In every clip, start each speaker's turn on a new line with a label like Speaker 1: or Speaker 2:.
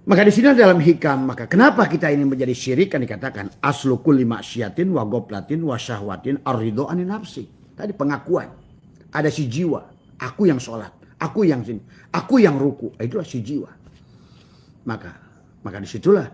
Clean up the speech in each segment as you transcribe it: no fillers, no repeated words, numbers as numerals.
Speaker 1: Maka di sini dalam hikam, maka kenapa kita ini menjadi syirik kan dikatakan aslu kulli maksiatin wa goblatin wa syahwatin ar-ridho anin nafsi. Tadi pengakuan. Ada si jiwa, aku yang sholat, aku yang sini, aku yang ruku. Itulah si jiwa. Maka disitulah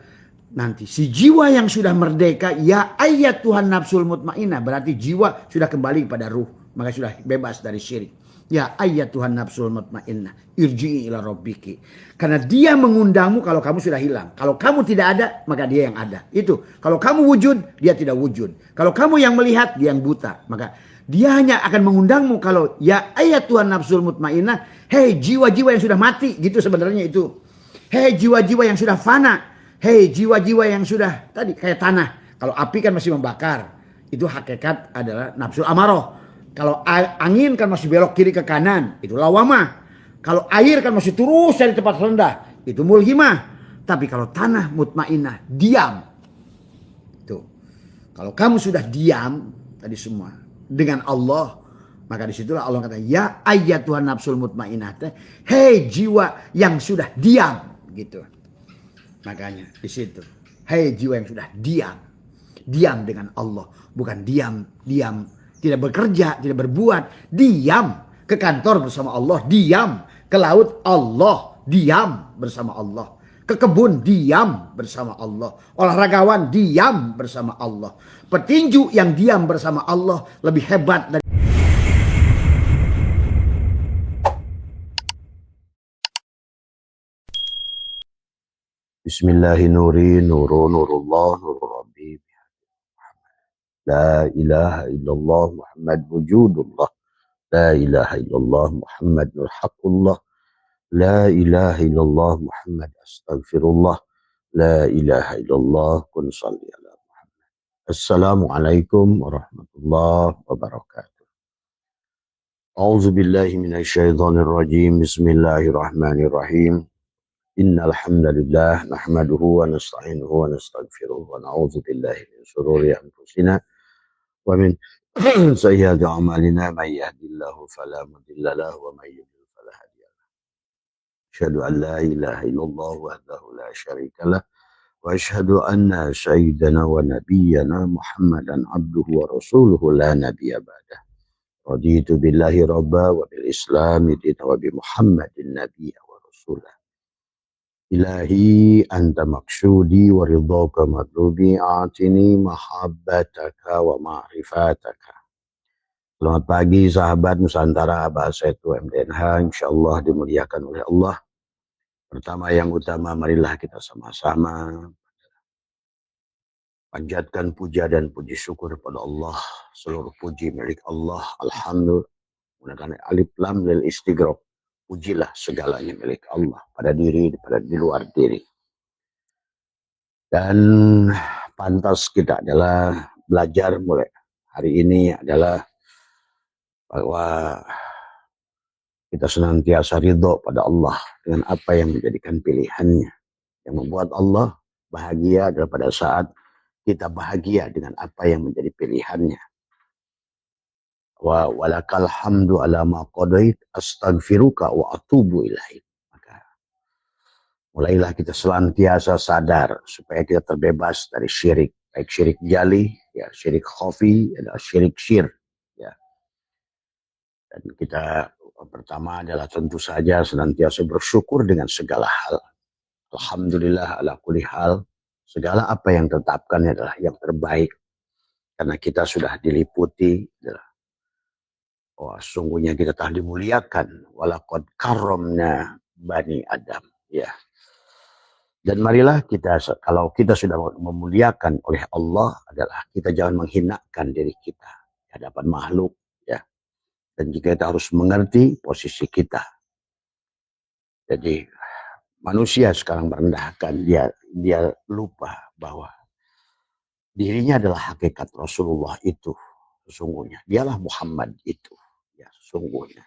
Speaker 1: nanti si jiwa yang sudah merdeka, ya ayat Tuhan nafsul mutmainah, berarti jiwa sudah kembali kepada ruh, maka sudah bebas dari syirik. Ya ayat Tuhan nafsul mutmainnah, irji'i ila rabbiki. Karena dia mengundangmu kalau kamu sudah hilang. Kalau kamu tidak ada, maka dia yang ada. Itu. Kalau kamu wujud, dia tidak wujud. Kalau kamu yang melihat, dia yang buta. Maka dia hanya akan mengundangmu kalau ya ayat Tuhan nafsul mutmainnah, hei jiwa-jiwa yang sudah mati, gitu sebenarnya itu. Hei jiwa-jiwa yang sudah fana, hei jiwa-jiwa yang sudah tadi kayak tanah. Kalau api kan masih membakar, itu hakikat adalah nafsul amaroh. Kalau angin kan masih belok kiri ke kanan, itu lawamah. Kalau air kan masih terus dari tempat rendah, itu mulhimah. Tapi kalau tanah mutmainah, diam. Itu. Kalau kamu sudah diam tadi semua dengan Allah, maka disitulah Allah kata, ya ayat Tuhan nafsul mutmainah, hei jiwa yang sudah diam, gitu. Makanya di situ, hei jiwa yang sudah diam, diam dengan Allah, bukan diam tidak bekerja, tidak berbuat, diam ke kantor bersama Allah, diam ke laut Allah, diam bersama Allah, ke kebun diam bersama Allah, olahragawan diam bersama Allah, petinju yang diam bersama Allah lebih hebat dari
Speaker 2: Bismillahirrahmanirrahim. Nurullah nurul rabbi. La ilaha illallah Muhammad wujudullah. La ilaha illallah Muhammad haqqullah. La ilaha illallah Muhammad astaghfirullah. La ilaha illallah kun salli ala Muhammad. Assalamualaikum warahmatullahi wabarakatuh. A'udzu billahi minasyaitonir rajim. Bismillahirrahmanirrahim. Innal hamdalillah nahmaduhu wa nasta'inuhu wa nastaghfiruh wa na'udzu billahi min shururi anfusina wa min sayyiati a'malina may yahdihillahu fala mudilla lahu wa may yudlil fala hadiya lahu. Asyhadu an la ilaha illallah wahdahu la syarika lah wa asyhadu anna sayyidana wa nabiyyana Muhammadan abduhu wa rasuluhu la nabiyya ba'dah. Raditu billahi rabba wa bil islami dina wa bi Muhammadin nabiyya wa rasulah. Ilahi anta maksudi wa ridhaka matlubi atini mahabbataka wa ma'rifataka. Selamat pagi sahabat Nusantara Bahasa itu MDNH, insyaallah dimuliakan oleh Allah. Pertama yang utama, marilah kita sama-sama panjatkan puja dan puji syukur kepada Allah. Seluruh puji milik Allah. Alhamdulillah. Menggunakan alif lam lil istighraq. Pujilah segalanya milik Allah, pada diri, pada di luar diri. Dan pantas kita adalah belajar mulai hari ini adalah bahwa kita senantiasa ridho pada Allah dengan apa yang menjadikan pilihannya. Yang membuat Allah bahagia adalah pada saat kita bahagia dengan apa yang menjadi pilihannya. Wa walakal hamdu ala ma qadait astaghfiruka wa atubu ilaik. Maka mulailah kita senantiasa sadar supaya kita terbebas dari syirik, baik syirik jali, ya syirik khafi, ya syirik syir, ya. Dan kita pertama adalah tentu saja senantiasa bersyukur dengan segala hal. Alhamdulillah ala kulli hal, segala apa yang ditetapkan adalah yang terbaik. Karena kita sudah diliputi, wah, sungguhnya kita telah dimuliakan. Walaqad karramna bani Adam. Ya. Dan marilah kita, kalau kita sudah memuliakan oleh Allah, adalah kita jangan menghinakan diri kita di hadapan makhluk. Ya. Dan jika kita harus mengerti posisi kita. Jadi manusia sekarang merendahkan, dia lupa bahwa dirinya adalah hakikat Rasulullah itu. Sesungguhnya dialah Muhammad itu. Ya, sesungguhnya.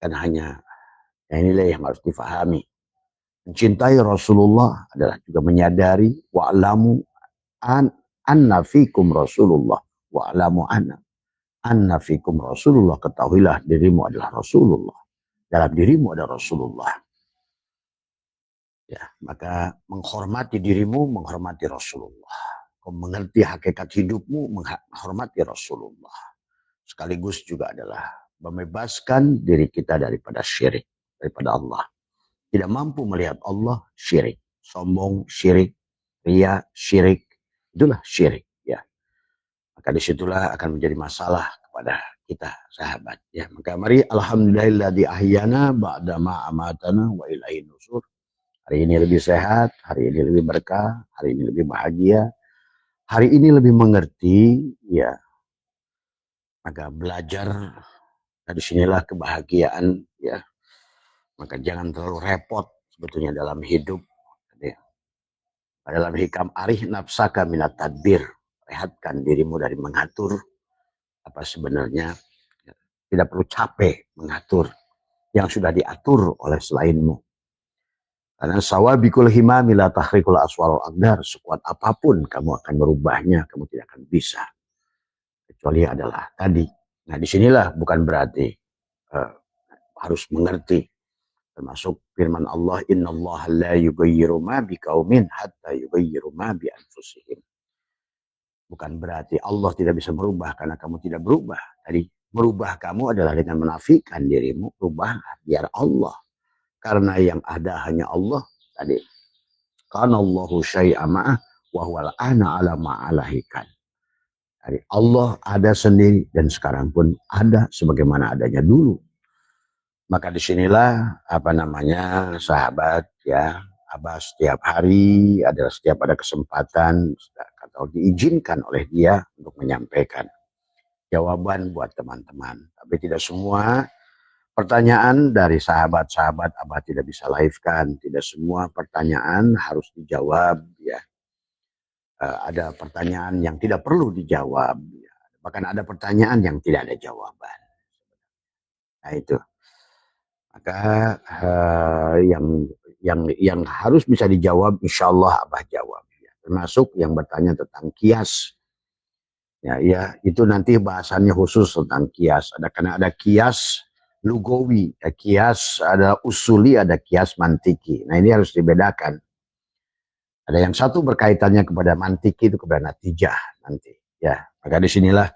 Speaker 2: Dan hanya inilah yang harus difahami. Mencintai Rasulullah adalah juga menyadari wa'lamu anna fikum Rasulullah wa'lamu anna fikum Rasulullah, ketahuilah dirimu adalah Rasulullah. Dalam dirimu ada Rasulullah. Ya, maka menghormati dirimu, menghormati Rasulullah. Kau mengerti hakikat hidupmu, menghormati Rasulullah. Sekaligus juga adalah membebaskan diri kita daripada syirik, daripada Allah. Tidak mampu melihat Allah, syirik. Sombong, syirik. Ria, syirik. Itulah syirik. Ya, maka disitulah akan menjadi masalah kepada kita, sahabat. Ya, maka mari alhamdulilladzi ahyana ba'da ma amatana wa ilaihin nusur. Hari ini lebih sehat, hari ini lebih berkah, hari ini lebih bahagia, hari ini lebih mengerti, ya. Maka belajar, dari sinilah kebahagiaan, ya. Maka jangan terlalu repot sebetulnya dalam hidup. Ya. Dalam hikam arih nafsaka minat tadbir, rehatkan dirimu dari mengatur apa sebenarnya. Ya. Tidak perlu capek mengatur yang sudah diatur oleh selainmu. Karena sawabikul himami la tahrikul aswal aqdar. Sekuat apapun kamu akan merubahnya, kamu tidak akan bisa. Kecuali adalah tadi. Nah, disinilah bukan berarti harus mengerti. Termasuk firman Allah, innallaha la yughayyiru ma biqaumin hatta yughayyiru ma bi anfusihim. Bukan berarti Allah tidak bisa merubah karena kamu tidak berubah. Tadi merubah kamu adalah dengan menafikan dirimu, rubah biar Allah. Karena yang ada hanya Allah tadi. Kana Allahu syai'a ma'ah wa huwal ana ala ma'alahikan. Jadi Allah ada sendiri dan sekarang pun ada sebagaimana adanya dulu. Maka disinilah apa namanya sahabat ya, Abah setiap hari adalah setiap ada kesempatan atau diizinkan oleh dia untuk menyampaikan jawaban buat teman-teman. Tapi tidak semua pertanyaan dari sahabat-sahabat Abah tidak bisa live-kan. Tidak semua pertanyaan harus dijawab. Ya. Ada pertanyaan yang tidak perlu dijawab. Ya. Bahkan ada pertanyaan yang tidak ada jawaban. Nah itu. Maka yang harus bisa dijawab, insya Allah Abah jawab. Ya. Termasuk yang bertanya tentang kias. Ya, itu nanti bahasannya khusus tentang kias. Karena ada kias lugawi, ya, kias ada usuli, ada kias mantiki. Nah ini harus dibedakan. Ada yang satu berkaitannya kepada mantiki itu kepada natijah nanti. Ya, maka disinilah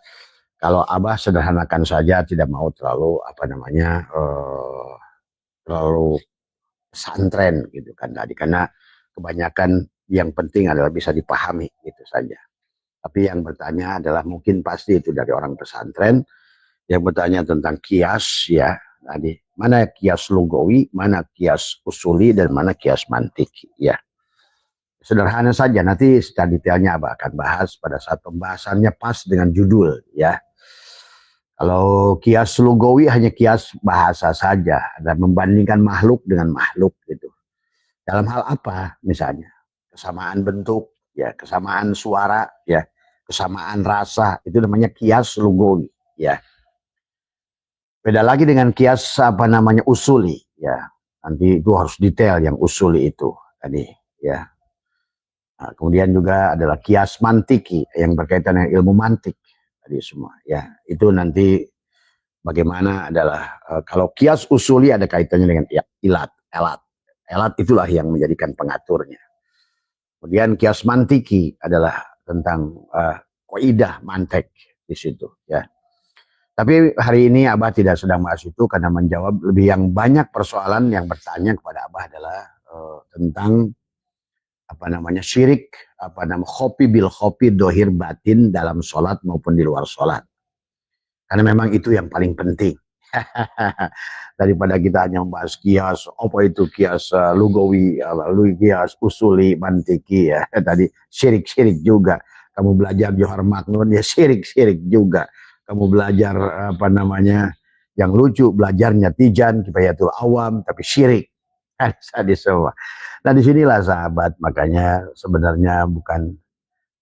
Speaker 2: kalau Abah sederhanakan saja, tidak mau terlalu apa namanya terlalu pesantren gitu kan tadi. Karena kebanyakan yang penting adalah bisa dipahami gitu saja. Tapi yang bertanya adalah mungkin pasti itu dari orang pesantren yang bertanya tentang kias ya tadi. Mana kias lugawi, mana kias usuli, dan mana kias mantiki ya. Sederhana saja, nanti secara detailnya Abah akan bahas pada saat pembahasannya pas dengan judul ya. Kalau kias lugawi hanya kias bahasa saja, dan membandingkan makhluk dengan makhluk gitu. Dalam hal apa misalnya? Kesamaan bentuk, ya, kesamaan suara, ya, kesamaan rasa, itu namanya kias lugawi, ya. Beda lagi dengan kias apa namanya usuli, ya. Nanti itu harus detail yang usuli itu tadi, ya. Nah, kemudian juga adalah kias mantiki yang berkaitan dengan ilmu mantik tadi semua, ya. Itu nanti bagaimana adalah kalau kias usuli ada kaitannya dengan elat itulah yang menjadikan pengaturnya. Kemudian kias mantiki adalah tentang kaidah mantek di situ ya. Tapi hari ini Abah tidak sedang bahas itu karena menjawab lebih yang banyak persoalan yang bertanya kepada Abah adalah tentang apa namanya syirik, apa nama khopi bil khopi dohir batin dalam sholat maupun di luar sholat. Karena memang itu yang paling penting. Daripada kita hanya membahas kias, apa itu kias lugawi, kias usuli, mantiki ya. Tadi syirik-syirik juga. Kamu belajar Johar Maknun ya syirik-syirik juga. Kamu belajar apa namanya yang lucu, belajarnya Tijan, Kifayatul Awam, tapi syirik. Tadi semua. Nah disinilah sahabat, makanya sebenarnya bukan,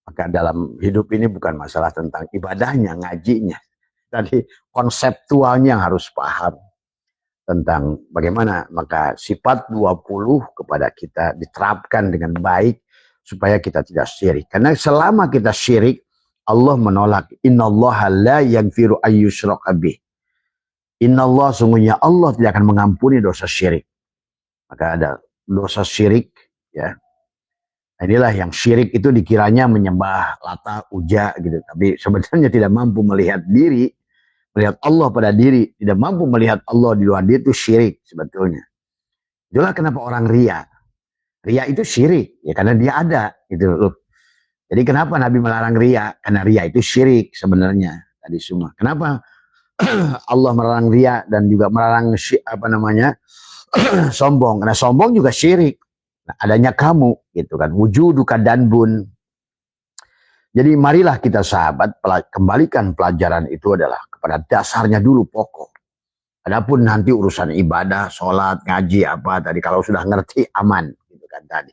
Speaker 2: maka dalam hidup ini bukan masalah tentang ibadahnya, ngajinya. Tadi konseptualnya harus paham tentang bagaimana maka sifat 20 kepada kita diterapkan dengan baik supaya kita tidak syirik. Karena selama kita syirik, Allah menolak. Innallaha la yaghfiru ayyushraka bih. Innallah, sungguhnya Allah tidak akan mengampuni dosa syirik. Maka ada dosa syirik
Speaker 1: Ya. Nah, inilah yang syirik itu dikiranya menyembah Lata, Uja gitu. Tapi sebenarnya tidak mampu melihat diri, melihat Allah pada diri, tidak mampu melihat Allah di luar diri, itu syirik sebetulnya. Itulah kenapa orang ria. Ria itu syirik, ya karena dia ada gitu loh. Jadi kenapa Nabi melarang ria? Karena ria itu syirik sebenarnya tadi semua. Kenapa Allah melarang ria dan juga melarang sombong? Karena sombong juga syirik. Nah, adanya kamu gitu kan, wujuduka danbun. Jadi marilah kita sahabat kembalikan pelajaran itu adalah kepada dasarnya dulu pokok. Adapun nanti urusan ibadah, sholat, ngaji apa tadi kalau sudah ngerti aman gitu kan tadi.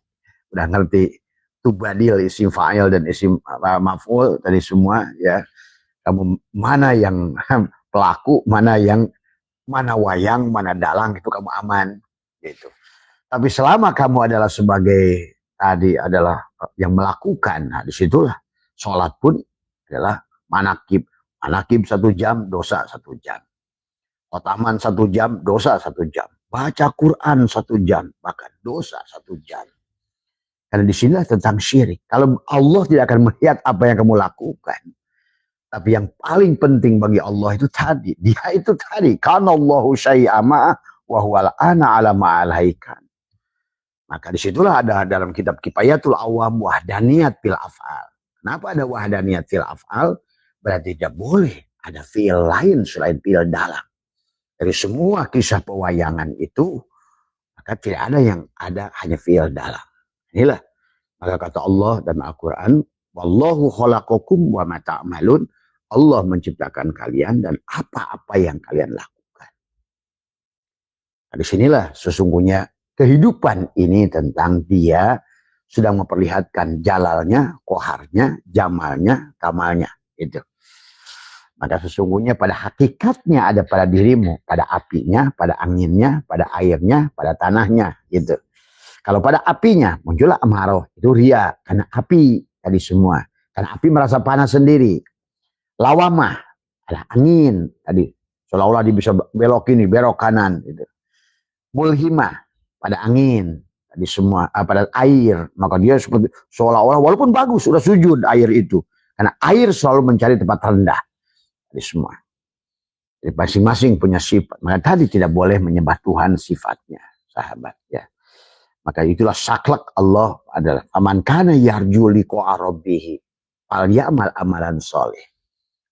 Speaker 1: Udah ngerti tubadil, isim fa'il dan isim maf'ul tadi semua ya. Kamu mana yang pelaku, mana wayang, mana dalang itu kamu aman gitu. Tapi selama kamu adalah sebagai tadi adalah yang melakukan, nah disitulah sholat pun adalah manakib. Manakib 1 jam, dosa 1 jam. Otaman 1 jam, dosa 1 jam. Baca Quran 1 jam, bahkan dosa 1 jam. Karena di sinilah tentang syirik. Kalau Allah tidak akan melihat apa yang kamu lakukan. Tapi yang paling penting bagi Allah itu tadi. Dia itu tadi. Kana Allahu syai'ama wa huwal ana ala ma'alaikan. Maka disitulah ada dalam kitab Kifayatul Awam wahdaniyat fil af'al. Kenapa ada wahdaniyat fil af'al? Berarti tidak boleh ada fi'il lain selain fi'il dalam. Dari semua kisah pewayangan itu, maka tidak ada yang ada hanya fi'il dalam. Inilah maka kata Allah dan Al-Quran, wallahu khalaqakum wa ma ta'malun. Allah menciptakan kalian dan apa-apa yang kalian lakukan. Nah, disinilah sesungguhnya kehidupan ini tentang dia sedang memperlihatkan jalalnya, koharnya, jamalnya, kamalnya. Itu. Maka sesungguhnya pada hakikatnya ada pada dirimu, pada apinya, pada anginnya, pada airnya, pada tanahnya. Gitu. Kalau pada apinya muncullah amarah, itu ria karena api tadi semua. Karena api merasa panas sendiri. Lawamah ada angin tadi. Seolah-olah dia bisa belok ini, belok kanan. Gitu. Mulhimah pada angin tadi semua, pada air. Maka dia seperti seolah-olah walaupun bagus sudah sujud air itu. Karena air selalu mencari tempat rendah tadi semua. Jadi masing-masing punya sifat. Maka tadi tidak boleh menyembah Tuhan sifatnya, sahabat ya. Maka itulah saklek Allah adalah aman kana yarju liqa rabbih fal ya'mal amalan soleh.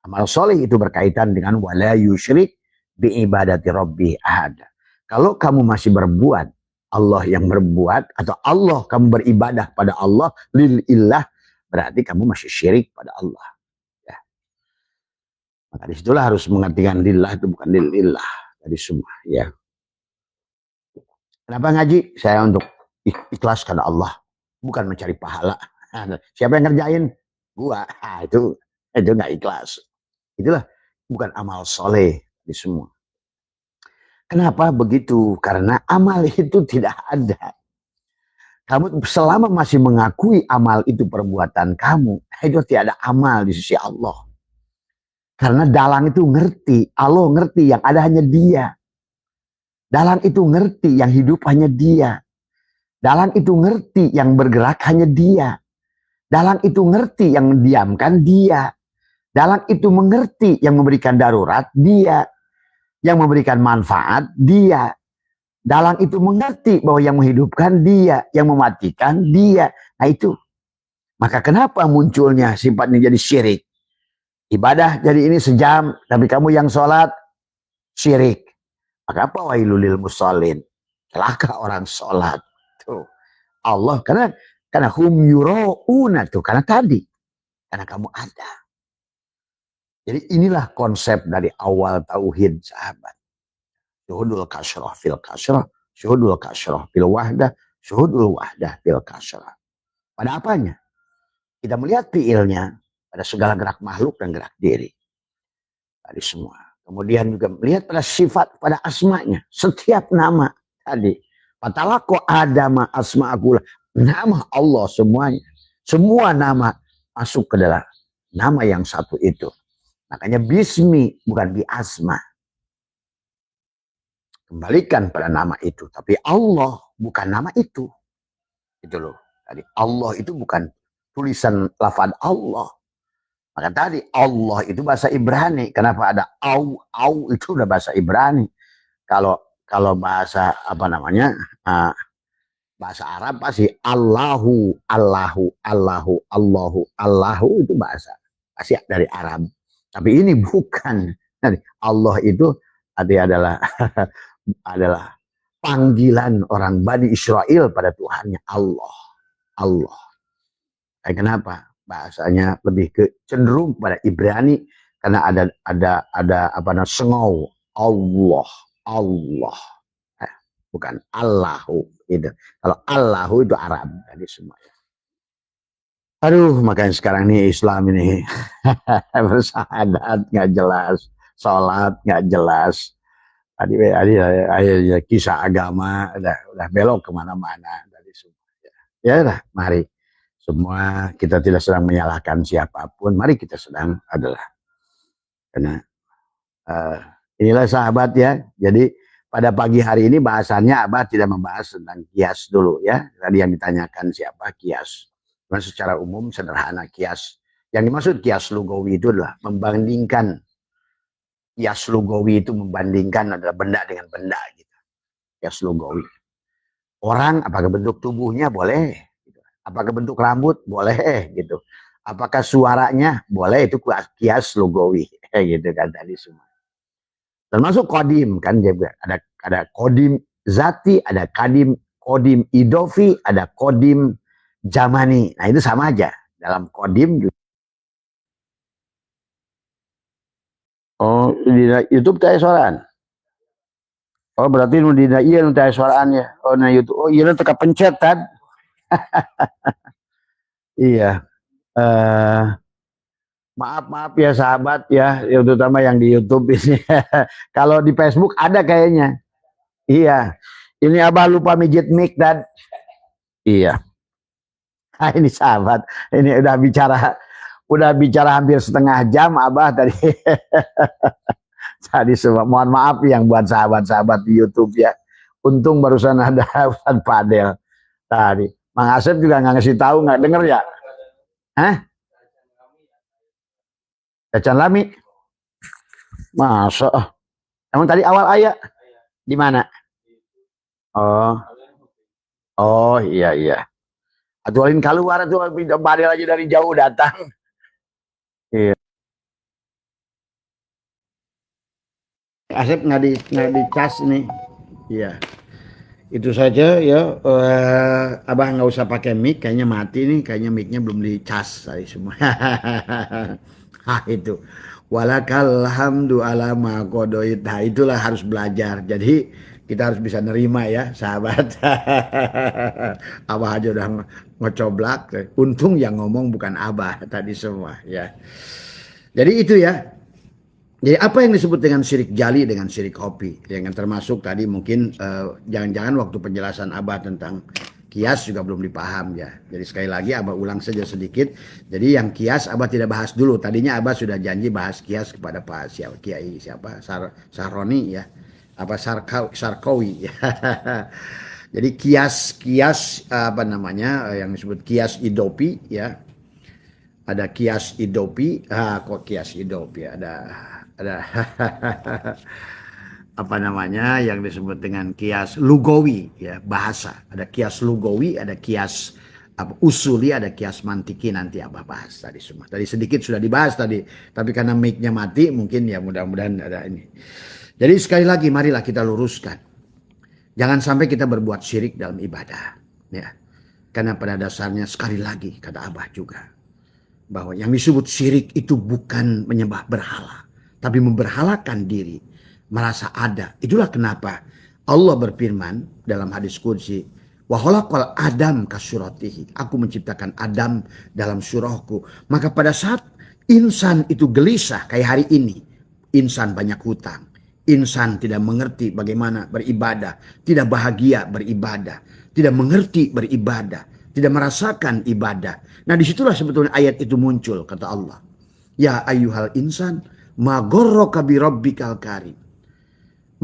Speaker 1: Amal soleh itu berkaitan dengan wala yusyrik bi ibadati rabbih ahada. Kalau kamu masih berbuat Allah yang berbuat atau Allah kamu beribadah pada Allah lillah berarti kamu masih syirik pada Allah. Ya. Maka disitulah harus mengartikan lillah itu bukan lillah tadi semua ya. Kenapa ngaji? Saya untuk ikhlas karena Allah, bukan mencari pahala. Siapa yang ngerjain? Gua. Itu nggak ikhlas. Itulah bukan amal soleh di semua. Kenapa begitu? Karena amal itu tidak ada. Kamu selama masih mengakui amal itu perbuatan kamu, itu tidak ada amal di sisi Allah. Karena dalang itu ngerti, Allah ngerti yang ada hanya dia. Dalang itu ngerti yang hidup hanya dia. Dalang itu ngerti yang bergerak hanya dia. Dalang itu ngerti yang mendiamkan dia. Dalang itu mengerti yang memberikan darurat dia. Yang memberikan manfaat dia. Dalang itu mengerti bahwa yang menghidupkan dia. Yang mematikan dia. Nah itu. Maka kenapa munculnya sifatnya jadi syirik? Ibadah jadi ini sejam. Tapi kamu yang sholat syirik. Maka apa wailulil musallin? Celaka orang sholat. Tuh. Allah karena hum yurauna tuh karena tadi karena kamu ada. Jadi inilah konsep dari awal tauhid sahabat. Syuhudul kasyrah fil kasyrah, syuhudul kasyrah fil wahdah, syuhudul wahdah fil kasyrah. Pada apanya? Kita melihat fiilnya pada segala gerak makhluk dan gerak diri. Tadi semua. Kemudian juga melihat pada sifat, pada asmanya. Setiap nama tadi. Patalako adama asma'akulah. Nama Allah semuanya. Semua nama masuk ke dalam nama yang satu itu. Makanya bismi bukan bi asma. Kembalikan pada nama itu. Tapi Allah bukan nama itu.
Speaker 2: Itu loh. Tadi Allah itu bukan tulisan lafaz Allah. Maka tadi Allah itu bahasa Ibrani. Kenapa ada au itu udah bahasa Ibrani. Kalau kalau bahasa apa namanya? Bahasa Arab pasti Allahu itu bahasa pasti dari Arab. Tapi ini bukan. Nanti Allah itu arti adalah adalah panggilan orang Bani Israel pada Tuhannya Allah. Allah. Kenapa? Bahasanya lebih ke cenderung pada Ibrani karena ada apa namanya sengau Allah. Bukan Allahu itu. Kalau Allahu itu Arab tadi semuanya. Aduh, makanya sekarang nih Islam ini bersahadat nggak jelas, sholat nggak jelas. Tadi kisah agama udah belok kemana-mana tadi semua. Ya udah, mari semua kita tidak sedang menyalahkan siapapun. Mari kita sedang adalah karena inilah sahabat ya. Jadi pada pagi hari ini bahasannya Abah tidak membahas tentang kias dulu ya. Tadi yang ditanyakan siapa kias. Karena secara umum sederhana kias. Yang dimaksud kias lugawi itu adalah membandingkan. Kias lugawi itu membandingkan adalah benda dengan benda gitu. Kias lugawi. Orang apakah bentuk tubuhnya boleh. Apakah bentuk rambut boleh gitu. Apakah suaranya boleh, itu kias lugawi gitu kan tadi semua. Termasuk kodim kan juga ada kodim zati, ada kodim idofi, ada kodim zamani. Nah itu sama aja dalam kodim juga. Oh di YouTube tanya suaraan. Oh berarti nu di iya nu tanya suaraan ya. Oh nah YouTube. Oh iya teka pencet kan. Iya. Maaf ya sahabat ya, terutama yang di YouTube ini. Kalau di Facebook ada kayaknya. Iya. Ini Abah lupa mijit mic dan iya. Nah, ini sahabat, ini udah bicara hampir setengah jam Abah tadi. Tadi semua mohon maaf yang buat sahabat-sahabat di YouTube ya. Untung barusan ada Ustaz Fadel tadi. Mang Asep juga nggak ngasih tahu, nggak denger ya? Hah? Cacan Lami? Masa? Emang tadi awal ayat di mana? Oh, oh iya. Atualin keluar tuh Fadel aja dari jauh datang. Iya. Asep nggak di cas nih. Iya. Itu saja ya. Abah nggak usah pakai mic, kayaknya mati nih, kayaknya micnya belum dicas tadi semua. Itu. Walakal hamdu ala ma qadoit. Nah, itulah harus belajar. Jadi kita harus bisa nerima ya, sahabat. Abah aja udah ngecoblak. Untung yang ngomong bukan Abah tadi semua ya. Jadi itu ya. Jadi apa yang disebut dengan syirik jali dengan syirik khafi? Yang termasuk tadi mungkin jangan-jangan waktu penjelasan Abah tentang kias juga belum dipaham ya. Jadi sekali lagi Abah ulang saja sedikit. Jadi yang kias Abah tidak bahas dulu. Tadinya Abah sudah janji bahas kias kepada Pak Kiai siapa Saroni ya. Apa Sarkawi ya. Jadi kias apa namanya yang disebut kias idopi ya. Ada kias idopi, kok kias idopi ada apa namanya yang disebut dengan kias lugawi ya, bahasa. Ada kias lugawi, ada kias usuli, ada kias mantiki, nanti Abah bahas tadi semua. Tadi sedikit sudah dibahas tadi, tapi karena mic-nya mati mungkin ya mudah-mudahan ada ini. Jadi sekali lagi marilah kita luruskan. Jangan sampai kita berbuat syirik dalam ibadah ya. Karena pada dasarnya sekali lagi kata Abah juga bahwa yang disebut syirik itu bukan menyembah berhala, tapi memberhalakan diri, merasa ada. Itulah kenapa Allah berfirman dalam hadis qudsi, wa khalaqal Adam kasuratihi. Aku menciptakan Adam dalam surahku. Maka pada saat insan itu gelisah kayak hari ini, insan banyak hutang, insan tidak mengerti bagaimana beribadah, tidak bahagia beribadah, tidak mengerti beribadah, tidak merasakan ibadah. Nah disitulah sebetulnya ayat itu muncul, kata Allah. Ya ayyuhal insan, ma gharraka bi rabbikal karim.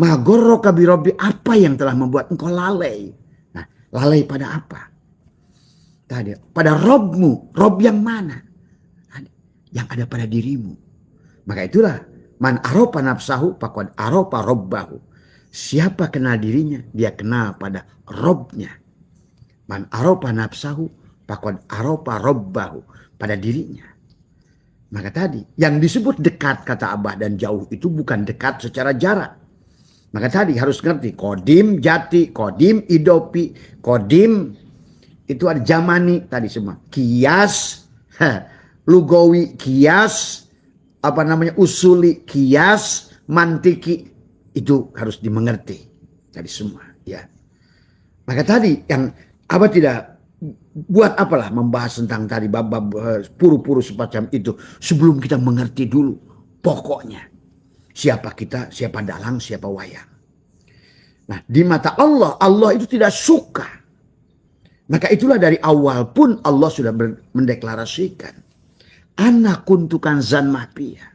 Speaker 2: Ma gharraka bi rabbi, apa yang telah membuat engkau lalai? Nah, lalai pada apa?
Speaker 1: Tadi pada Robmu, Rob yang mana? Yang ada pada dirimu. Maka itulah man aropa nafsahu faqad aropa robbahu. Siapa kenal dirinya, dia kenal pada Robnya. Man aropa nafsahu faqad aropa robbahu, pada dirinya. Maka tadi yang disebut dekat kata Abah dan jauh itu bukan dekat secara jarak. Maka tadi harus ngerti kodim jati, kodim idopi, kodim itu ada zamani tadi semua. Kias, lugawi kias, usuli kias, mantiki, itu harus dimengerti tadi semua, ya. Maka tadi yang Abah tidak buat apalah membahas tentang tadi bab-bab puru-puru semacam itu sebelum kita mengerti dulu pokoknya. Siapa kita, siapa dalang, siapa wayang. Nah, di mata Allah, Allah itu tidak suka. Maka itulah dari awal pun Allah sudah mendeklarasikan. Ana kuntukan zan mahpiyah.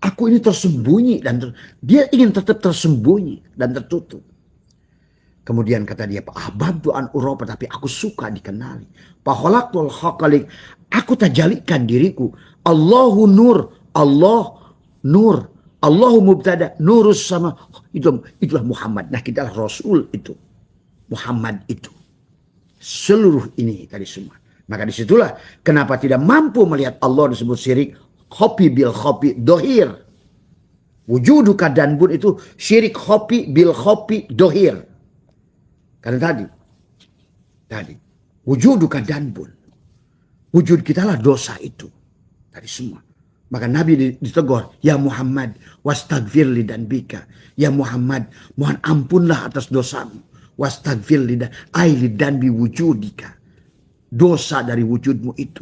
Speaker 1: Aku ini tersembunyi dan dia ingin tetap tersembunyi dan tertutup. Kemudian kata dia, ahbabtu an uropa, tapi aku suka dikenali. Fakhalaqtul khaqalik, aku tajalikan diriku. Allahu nur, Allah nur. Allahu mubtada, nurus sama. Itulah Muhammad. Nah, kita Rasul itu. Muhammad itu. Seluruh ini tadi semua. Maka disitulah kenapa tidak mampu melihat Allah disebut syirik. Khopi bil khopi dohir. Wujudu kadanbun itu syirik khopi bil khopi dohir. Karena tadi wujudu kadanbun. Wujud kita lah dosa itu. Tadi semua. Maka Nabi ditegur, ya Muhammad, wastagfir li dan bika. Ya Muhammad, mohon ampunlah atas dosamu. Wastagfir li dan bi wujudika. Dosa dari wujudmu itu.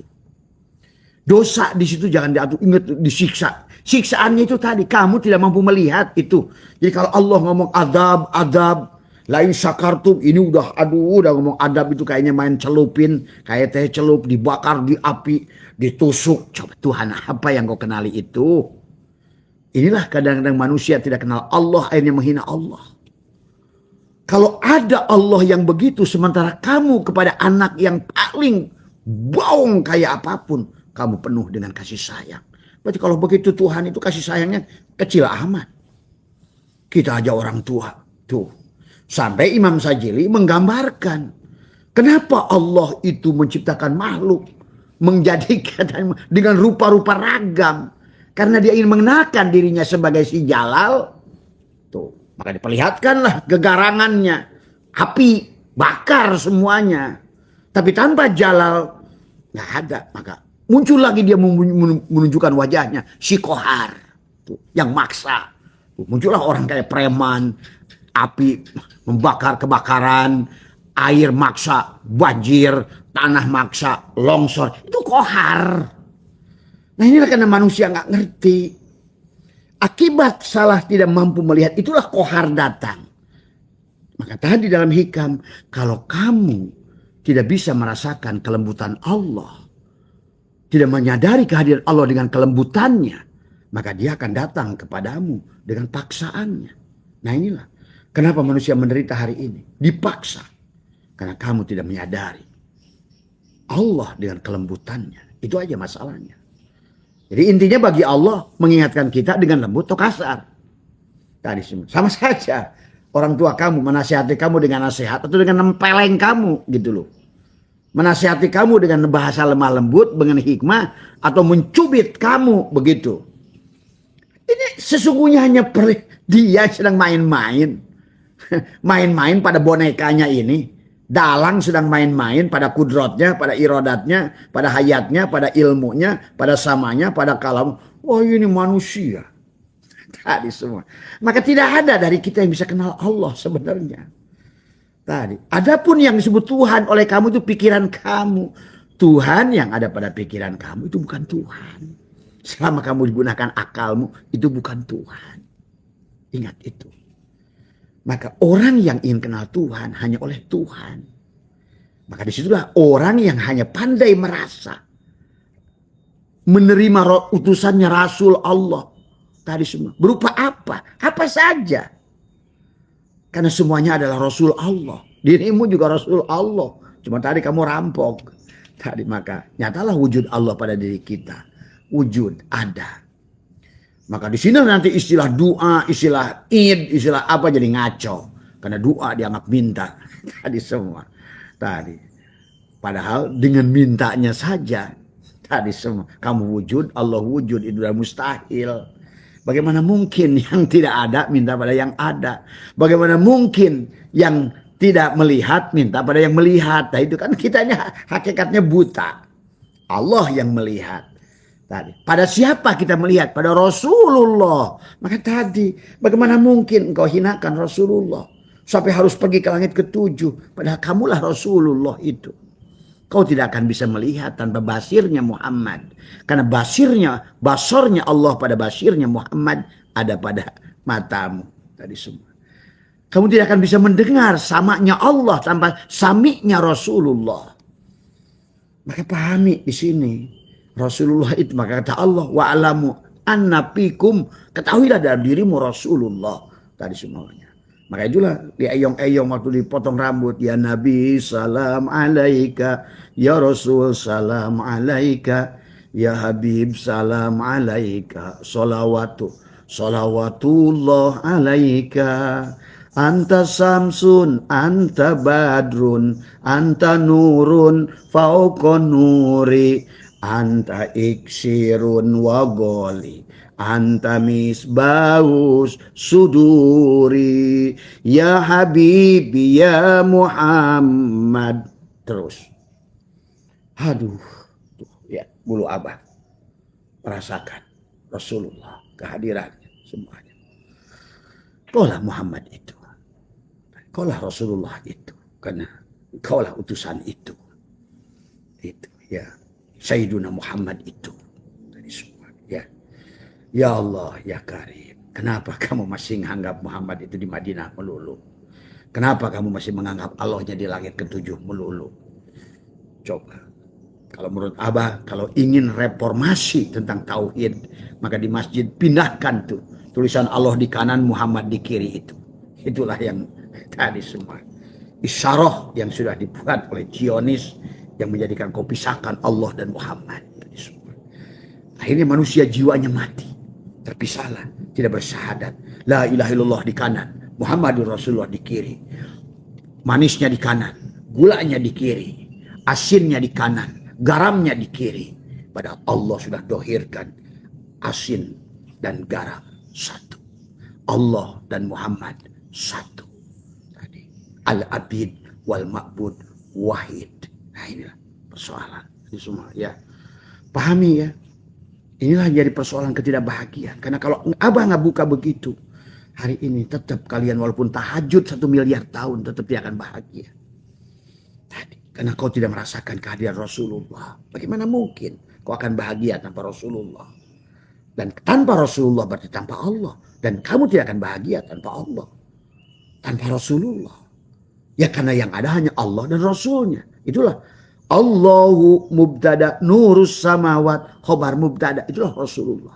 Speaker 1: Dosa di situ jangan diatur, ingat disiksa. Siksaannya itu tadi, kamu tidak mampu melihat itu. Jadi kalau Allah ngomong adab, lain syakartum, ini udah ngomong adab itu kayaknya main celupin, kayak teh celup, dibakar di api, ditusuk. Coba Tuhan, apa yang kau kenali itu? Inilah kadang-kadang manusia tidak kenal Allah, akhirnya menghina Allah. Kalau ada Allah yang begitu, sementara kamu kepada anak yang paling baung kayak apapun, kamu penuh dengan kasih sayang. Berarti kalau begitu Tuhan itu kasih sayangnya kecil amat. Kita aja orang tua, tuh. Sampai Imam Sajili menggambarkan kenapa Allah itu menciptakan makhluk menjadikan dengan rupa-rupa ragam karena dia ingin mengenalkan dirinya sebagai si Jalal. Tuh, maka diperlihatkanlah gegarangannya, api bakar semuanya. Tapi tanpa Jalal nggak ada. Maka muncul lagi dia menunjukkan wajahnya si Kohar, tuh, yang maksa. Tuh, muncullah orang kayak preman. Api membakar kebakaran, air maksa banjir, tanah maksa longsor. Itu Kohar. Nah, inilah karena manusia nggak ngerti. Akibat salah tidak mampu melihat, itulah Kohar datang. Maka tadi dalam hikam, kalau kamu tidak bisa merasakan kelembutan Allah, tidak menyadari kehadiran Allah dengan kelembutannya, maka dia akan datang kepadamu dengan paksaannya. Nah, inilah kenapa manusia menderita hari ini. Dipaksa. Karena kamu tidak menyadari Allah dengan kelembutannya. Itu aja masalahnya. Jadi intinya bagi Allah mengingatkan kita dengan lembut atau kasar. Tadi sama saja. Orang tua kamu menasihati kamu dengan nasihat atau dengan nempeleng kamu gitu loh. Menasihati kamu dengan bahasa lemah lembut, dengan hikmah, atau mencubit kamu begitu. Ini sesungguhnya hanya dia sedang main-main. Main-main pada bonekanya ini. Dalang sedang main-main pada kudrotnya, pada irodatnya, pada hayatnya, pada ilmunya, pada samanya, pada kalam. Wah, ini manusia. Tadi semua. Maka tidak ada dari kita yang bisa kenal Allah sebenarnya. Tadi. Adapun yang disebut Tuhan oleh kamu itu pikiran kamu. Tuhan yang ada pada pikiran kamu itu bukan Tuhan. Selama kamu digunakan akalmu, itu bukan Tuhan. Ingat itu. Maka orang yang ingin kenal Tuhan hanya oleh Tuhan. Maka disitulah orang yang hanya pandai merasa. Menerima utusannya Rasul Allah. Tadi semua. Berupa apa? Apa saja. Karena semuanya adalah Rasul Allah. Dirimu juga Rasul Allah. Cuma tadi kamu rampok. Tadi maka nyatalah wujud Allah pada diri kita. Wujud ada. Maka di sini nanti istilah doa, istilah id, istilah apa jadi ngaco. Karena doa dianggap minta. Tadi semua. Tadi. Padahal dengan mintanya saja. Tadi semua. Kamu wujud, Allah wujud. Itu sudah mustahil. Bagaimana mungkin yang tidak ada minta pada yang ada. Bagaimana mungkin yang tidak melihat minta pada yang melihat. Nah itu kan kitanya hakikatnya buta. Allah yang melihat. Tadi. Pada siapa kita melihat? Pada Rasulullah. Maka tadi bagaimana mungkin engkau hinakan Rasulullah. Sampai harus pergi ke langit ketujuh. Padahal kamulah Rasulullah itu. Kau tidak akan bisa melihat tanpa basirnya Muhammad. Karena basornya Allah pada basirnya Muhammad ada pada matamu. Tadi semua. Kamu tidak akan bisa mendengar samanya Allah tanpa sami'nya Rasulullah. Maka pahami di sini. Rasulullah itu maka kata Allah wa'alamu annafikum. Ketahuilah dalam dirimu Rasulullah. Tadi semuanya. Maka itulah di eyong-eyong waktu dipotong rambut. Ya Nabi salam alaika. Ya Rasul salam alaika. Ya Habib salam alaika. Salawatullah alaika. Anta samsun, anta badrun, anta nurun, fauqon nuri, anta iksirun wagoli, anta misbahus suduri, ya Habibi, ya Muhammad. Terus. Aduh, tuh, ya, bulu abah. Merasakan Rasulullah, kehadirannya, semuanya. Kaulah Muhammad itu. Kaulah Rasulullah itu. Karena kaulah utusan itu. Itu ya. Sayyiduna Muhammad itu. Dari semua ya. Ya Allah ya Karim. Kenapa kamu masih menganggap Muhammad itu di Madinah melulu? Kenapa kamu masih menganggap Allahnya di langit ketujuh melulu? Coba. Kalau menurut Abah, kalau ingin reformasi tentang tauhid, maka di masjid pindahkan tuh tulisan Allah di kanan, Muhammad di kiri itu. Itulah yang tadi semua. Isyarah yang sudah dibuat oleh Zionis yang menjadikan kau pisahkan Allah dan Muhammad. Tadi semua. Akhirnya manusia jiwanya mati. Terpisahlah. Tidak bersyahadat. La ilaha illallah di kanan. Muhammadur Rasulullah di kiri. Manisnya di kanan. Gulanya di kiri. Asinnya di kanan. Garamnya di kiri. Padahal Allah sudah dohirkan asin dan garam satu. Allah dan Muhammad satu. Tadi al-abid wal ma'bud wahid. Nah inilah persoalan ini semua ya. Pahami ya. Inilah jadi persoalan ketidakbahagiaan. Karena kalau Abah nggak buka begitu, hari ini tetap kalian walaupun tahajud 1 miliar tahun tetap tidak akan bahagia. Tadi karena kau tidak merasakan kehadiran Rasulullah. Bagaimana mungkin kau akan bahagia tanpa Rasulullah? Dan tanpa Rasulullah berarti tanpa Allah. Dan kamu tidak akan bahagia tanpa Allah. Tanpa Rasulullah. Ya karena yang ada hanya Allah dan Rasulnya. Itulah Allahu mubtada nurus samawat khobar mubtada. Itulah Rasulullah.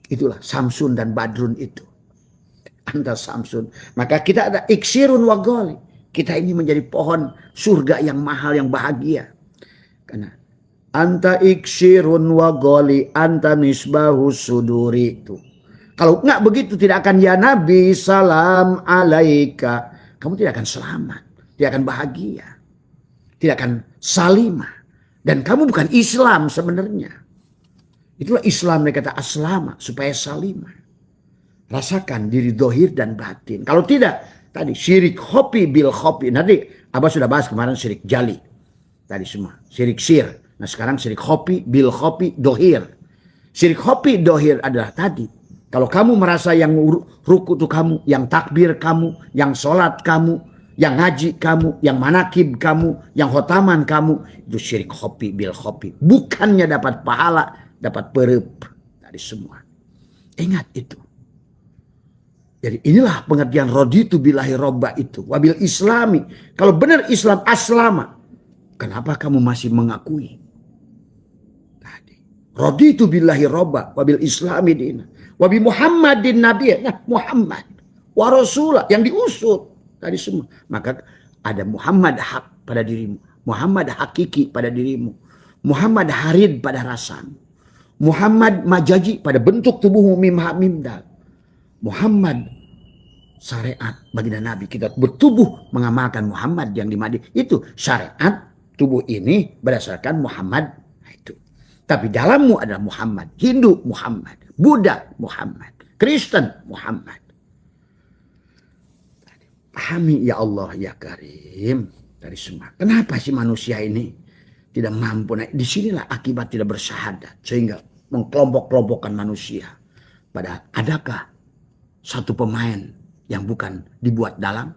Speaker 1: Itulah Samsun dan Badrun itu. Anta Samsun. Maka kita ada iksirun wagoli. Kita ini menjadi pohon surga yang mahal, yang bahagia. Karena anta iksirun wagoli, anta misbahus suduri itu. Kalau enggak begitu tidak akan ya Nabi salam alaika. Kamu tidak akan selamat, tidak akan bahagia, tidak akan salimah. Dan kamu bukan Islam sebenarnya. Itulah Islam yang kata aslama supaya salimah. Rasakan diri dohir dan batin. Kalau tidak, tadi syirik khopi bil khopi. Nanti Abah sudah bahas kemarin syirik jali. Tadi semua syirik sir. Nah sekarang syirik khopi bil khopi dohir. Syirik khopi dohir adalah tadi. Kalau kamu merasa yang ruku itu kamu, yang takbir kamu, yang sholat kamu, yang ngaji kamu, yang manakib kamu, yang khotaman kamu, itu syirik khopi bil khopi. Bukannya dapat pahala, dapat perep. Tadi semua. Ingat itu. Jadi inilah pengertian raditu billahi robba itu. Wabil islami. Kalau benar Islam aslama. Kenapa kamu masih mengakui? Raditu billahi robba. Wabil islami dina. Wabi Muhammadin Nabi. Nah Muhammad. Wa Rasulah. Yang diusut. Tadi semua. Maka ada Muhammad hak pada dirimu. Muhammad hakiki pada dirimu. Muhammad harid pada rasamu. Muhammad majaji pada bentuk tubuhmu mim ha mim dal. Muhammad syariat baginda Nabi, kita bertubuh mengamalkan Muhammad yang di Madinah. Itu syariat tubuh ini berdasarkan Muhammad itu. Tapi dalammu adalah Muhammad. Hindu Muhammad, Buddha Muhammad, Kristen Muhammad. Pahami ya Allah ya Karim dari semua. Kenapa sih manusia ini tidak mampu naik? Disinilah akibat tidak bersyahadat, sehingga mengkelompok-kelompokkan manusia. Padahal adakah satu pemain yang bukan dibuat dalam?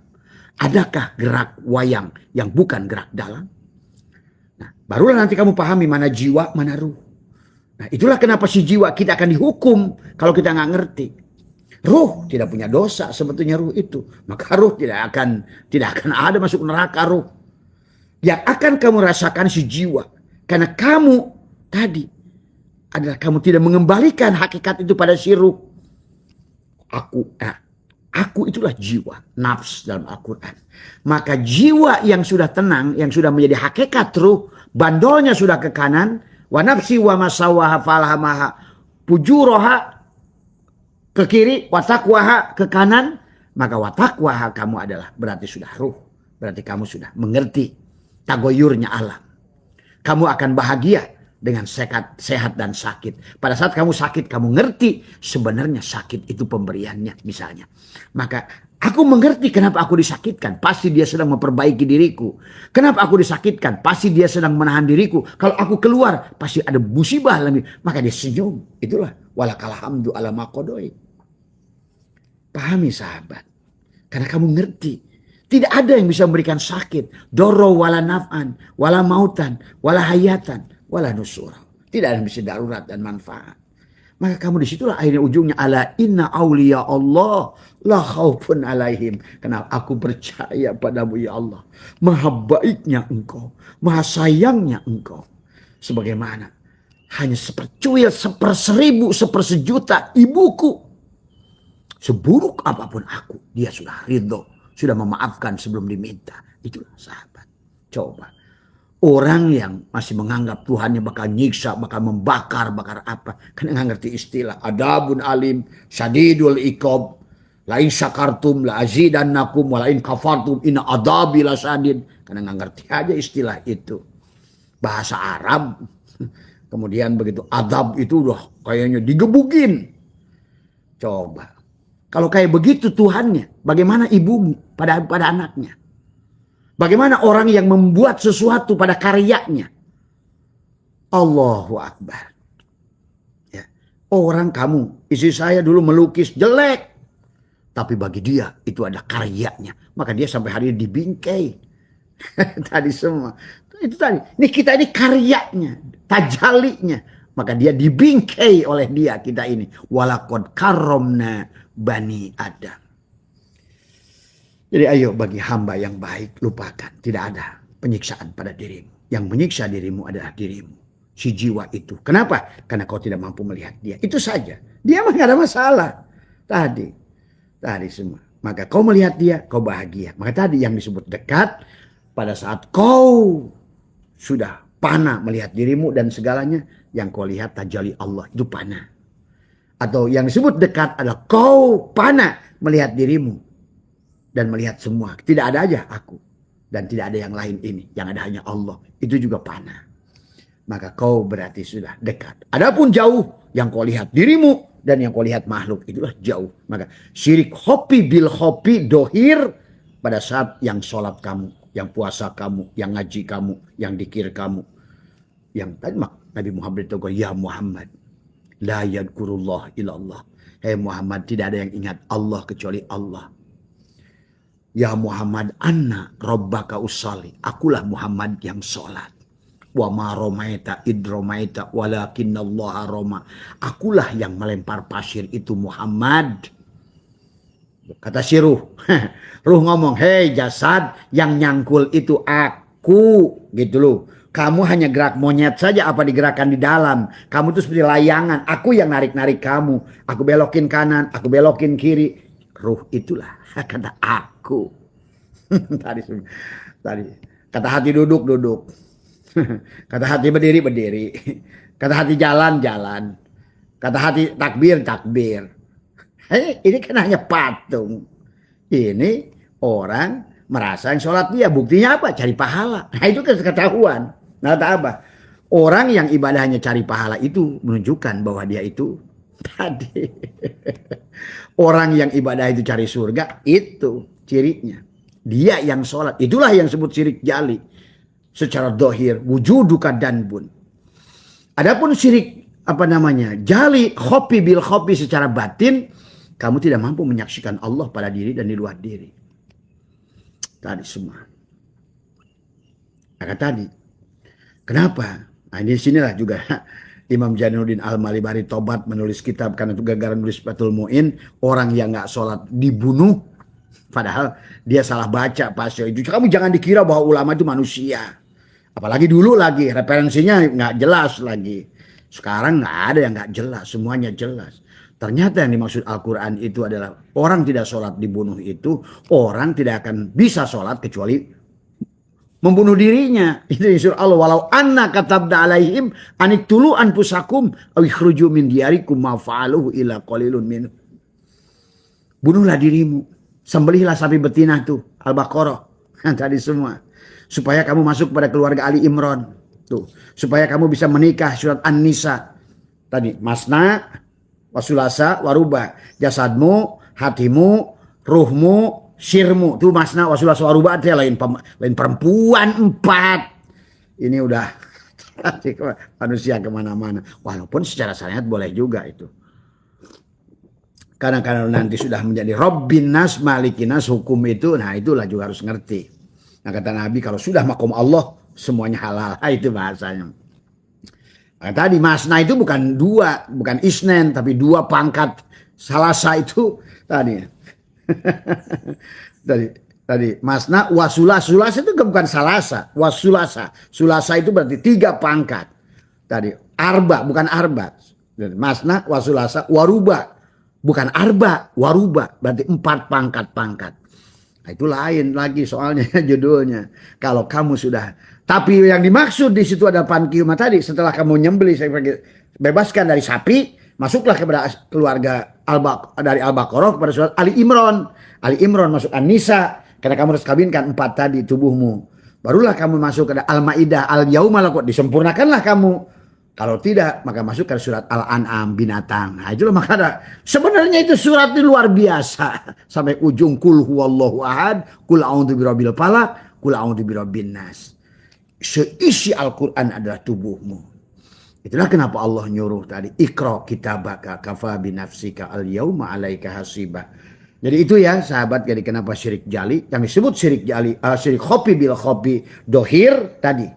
Speaker 1: Adakah gerak wayang yang bukan gerak dalam? Nah, barulah nanti kamu pahami mana jiwa, mana ruh. Nah, itulah kenapa si jiwa kita akan dihukum kalau kita nggak ngerti. Ruh tidak punya dosa sebetulnya ruh itu. Maka ruh tidak akan ada masuk neraka ruh. Yang akan kamu rasakan si jiwa. Karena kamu tadi adalah kamu tidak mengembalikan hakikat itu pada si ruh. Aku itulah jiwa, nafs dalam Al-Quran. Maka jiwa yang sudah tenang, yang sudah menjadi hakikat ruh, bandolnya sudah ke kanan, wa nafsi wa masawaha falhamaha pujuroha ke kiri, wa taqwaha ke kanan, maka wa taqwaha kamu adalah berarti sudah ruh. Berarti kamu sudah mengerti tagoyurnya alam. Kamu akan bahagia dengan sehat dan sakit. Pada saat kamu sakit, kamu ngerti sebenarnya sakit itu pemberiannya misalnya. Maka aku mengerti kenapa aku disakitkan. Pasti dia sedang memperbaiki diriku. Kenapa aku disakitkan? Pasti dia sedang menahan diriku. Kalau aku keluar, pasti ada musibah lagi. Maka dia senyum. Itulah walakal hamdu ala maqodoi. Pahami sahabat. Karena kamu ngerti. Tidak ada yang bisa memberikan sakit. Doro wala naf'an, wala mautan, wala hayatan, wala nusura. Tidak ada yang bisa darurat dan manfaat. Maka kamu disitulah akhirnya ujungnya. Ala inna awliya Allah la khawfun alaihim. Karena aku percaya padamu ya Allah. Maha baiknya engkau. Maha sayangnya engkau. Sebagaimana hanya sepercuil, seperseribu, sepersejuta ibuku. Seburuk apapun aku, dia sudah ridho. Sudah memaafkan sebelum diminta. Itulah sahabat. Coba. Orang yang masih menganggap Tuhannya bakal nyiksa, bakal membakar, bakar apa. Karena nggak ngerti istilah. Adabun alim, syadidul iqab. Lain syakartum, la azidannakum, walain kafartum, inna adabi la syadid. Karena nggak ngerti aja istilah itu. Bahasa Arab. Kemudian begitu adab itu udah kayaknya digebukin. Coba. Kalau kayak begitu Tuhannya, bagaimana ibumu pada anaknya? Bagaimana orang yang membuat sesuatu pada karyanya? Allahu Akbar. Ya. Orang kamu, istri saya dulu melukis jelek. Tapi bagi dia itu ada karyanya. Maka dia sampai hari ini dibingkai. Tadi semua. Itu tadi. Ini kita ini karyanya. Tajalinya. Maka dia dibingkai oleh dia kita ini. Walakod karomna bani Adam. Jadi ayo bagi hamba yang baik lupakan. Tidak ada penyiksaan pada dirimu. Yang menyiksa dirimu adalah dirimu. Si jiwa itu. Kenapa? Karena kau tidak mampu melihat dia. Itu saja. Dia mah gak ada masalah. Tadi semua. Maka kau melihat dia, kau bahagia. Maka tadi yang disebut dekat. Pada saat kau sudah panah melihat dirimu dan segalanya. Yang kau lihat tajali Allah. Itu panah. Atau yang disebut dekat adalah kau panah melihat dirimu. Dan melihat semua. Tidak ada aja aku. Dan tidak ada yang lain ini. Yang ada hanya Allah. Itu juga panah. Maka kau berarti sudah dekat. Adapun jauh. Yang kau lihat dirimu. Dan yang kau lihat makhluk. Itulah jauh. Maka syirik hopi bil hopi dohir. Pada saat yang sholat kamu. Yang puasa kamu. Yang ngaji kamu. Yang dikir kamu. Yang tadi Nabi Muhammad itu. Ya Muhammad. La yadkurullah ilallah. Hei Muhammad, tidak ada yang ingat Allah kecuali Allah. Ya Muhammad, anna rabbaka usalli. Akulah Muhammad yang sholat. Wa ma romaita idromaita walakinnallaha roma. Akulah yang melempar pasir itu Muhammad. Kata si Ruh. Ruh ngomong, hei jasad yang nyangkul itu aku. Gitu loh. Kamu hanya gerak monyet saja apa digerakkan di dalam. Kamu tuh seperti layangan. Aku yang narik-narik kamu. Aku belokin kanan. Aku belokin kiri. Ruh itulah. Kata aku. Tadi. Kata hati duduk, duduk. Kata hati berdiri, berdiri. Kata hati jalan, jalan. Kata hati takbir, takbir. Ini kan hanya patung. Ini orang merasa yang sholat dia. Buktinya apa? Cari pahala. Nah itu kan ketahuan. Nah apa? Orang yang ibadahnya cari pahala itu menunjukkan bahwa dia itu tadi. Orang yang ibadah itu cari surga, itu cirinya. Dia yang sholat. Itulah yang disebut syirik jali. Secara dohir, wujuduka danbun. Adapun syirik jali, khopi bil khopi secara batin, kamu tidak mampu menyaksikan Allah pada diri dan di luar diri. Tadi semua. Maka tadi, kenapa? Nah di sinilah juga Imam Jainuddin Al-Malibari tobat menulis kitab karena itu gara-gara nulis Fathul Mu'in, orang yang nggak sholat dibunuh, padahal dia salah baca pasal itu. Kamu jangan dikira bahwa ulama itu manusia, apalagi dulu lagi referensinya nggak jelas lagi. Sekarang nggak ada yang nggak jelas, semuanya jelas. Ternyata yang dimaksud Al-Quran itu adalah orang tidak sholat dibunuh itu, orang tidak akan bisa sholat kecuali membunuh dirinya. Itu surah Allah, walau anna katabna alaihim aniktulu anfusakum aw ikhruju min diyarikum ma fa'aluhu illa qalilun minhum. Bunuhlah dirimu, sembelihlah sapi betina tuh, Al-Baqarah tadi semua, supaya kamu masuk pada keluarga Ali Imran tuh, supaya kamu bisa menikah, surat An-Nisa tadi, masna wasulasa waruba, jasadmu, hatimu, ruhmu, sirmu tuh masna wasulasa waruba, lain perempuan 4. Ini udah manusia kemana-mana. Walaupun secara syariat boleh juga itu. Karena kalau nanti sudah menjadi Rabbin Nas, Malikin Nas, hukum itu, nah itulah juga harus ngerti. Nah kata Nabi, kalau sudah makom Allah, semuanya halal. Itu bahasanya. Nah, tadi masna itu bukan 2, bukan isnen, tapi 2 pangkat. Salasa itu tadi. tadi masna wasulasa. Sulasa itu bukan salasa, wasulasa. Sulasa itu berarti 3 pangkat. Tadi arba bukan arba. Masna wasulasa waruba bukan arba, waruba berarti 4 pangkat-pangkat. Nah, itu lain lagi soalnya judulnya. Kalau kamu sudah, tapi yang dimaksud di situ ada pankiuma tadi, setelah kamu nyembelih, saya bebaskan dari sapi, masuklah kepada keluarga dari Al-Baqarah kepada surat Ali Imran. Ali Imran masuk An-Nisa, karena kamu harus kawinkan 4 tadi tubuhmu. Barulah kamu masuk ke Al-Maidah, Al-Yauma lakum, disempurnakanlah kamu. Kalau tidak, maka masuk ke surat Al-An'am, binatang. Nah itulah makanya sebenarnya itu surat ini luar biasa. Sampai ujung kul huwallahu ahad, kul a'udzu birabbil falaq, kul a'udzu birabbin nas. Seisi Al-Quran adalah tubuhmu. Itulah kenapa Allah nyuruh tadi, Iqra kitabaka kafa binafsika al-yauma alaika hasiba. Jadi itu ya sahabat, jadi kenapa syirik jali, kami sebut syirik jali, syirik khopi bil khopi dohir tadi.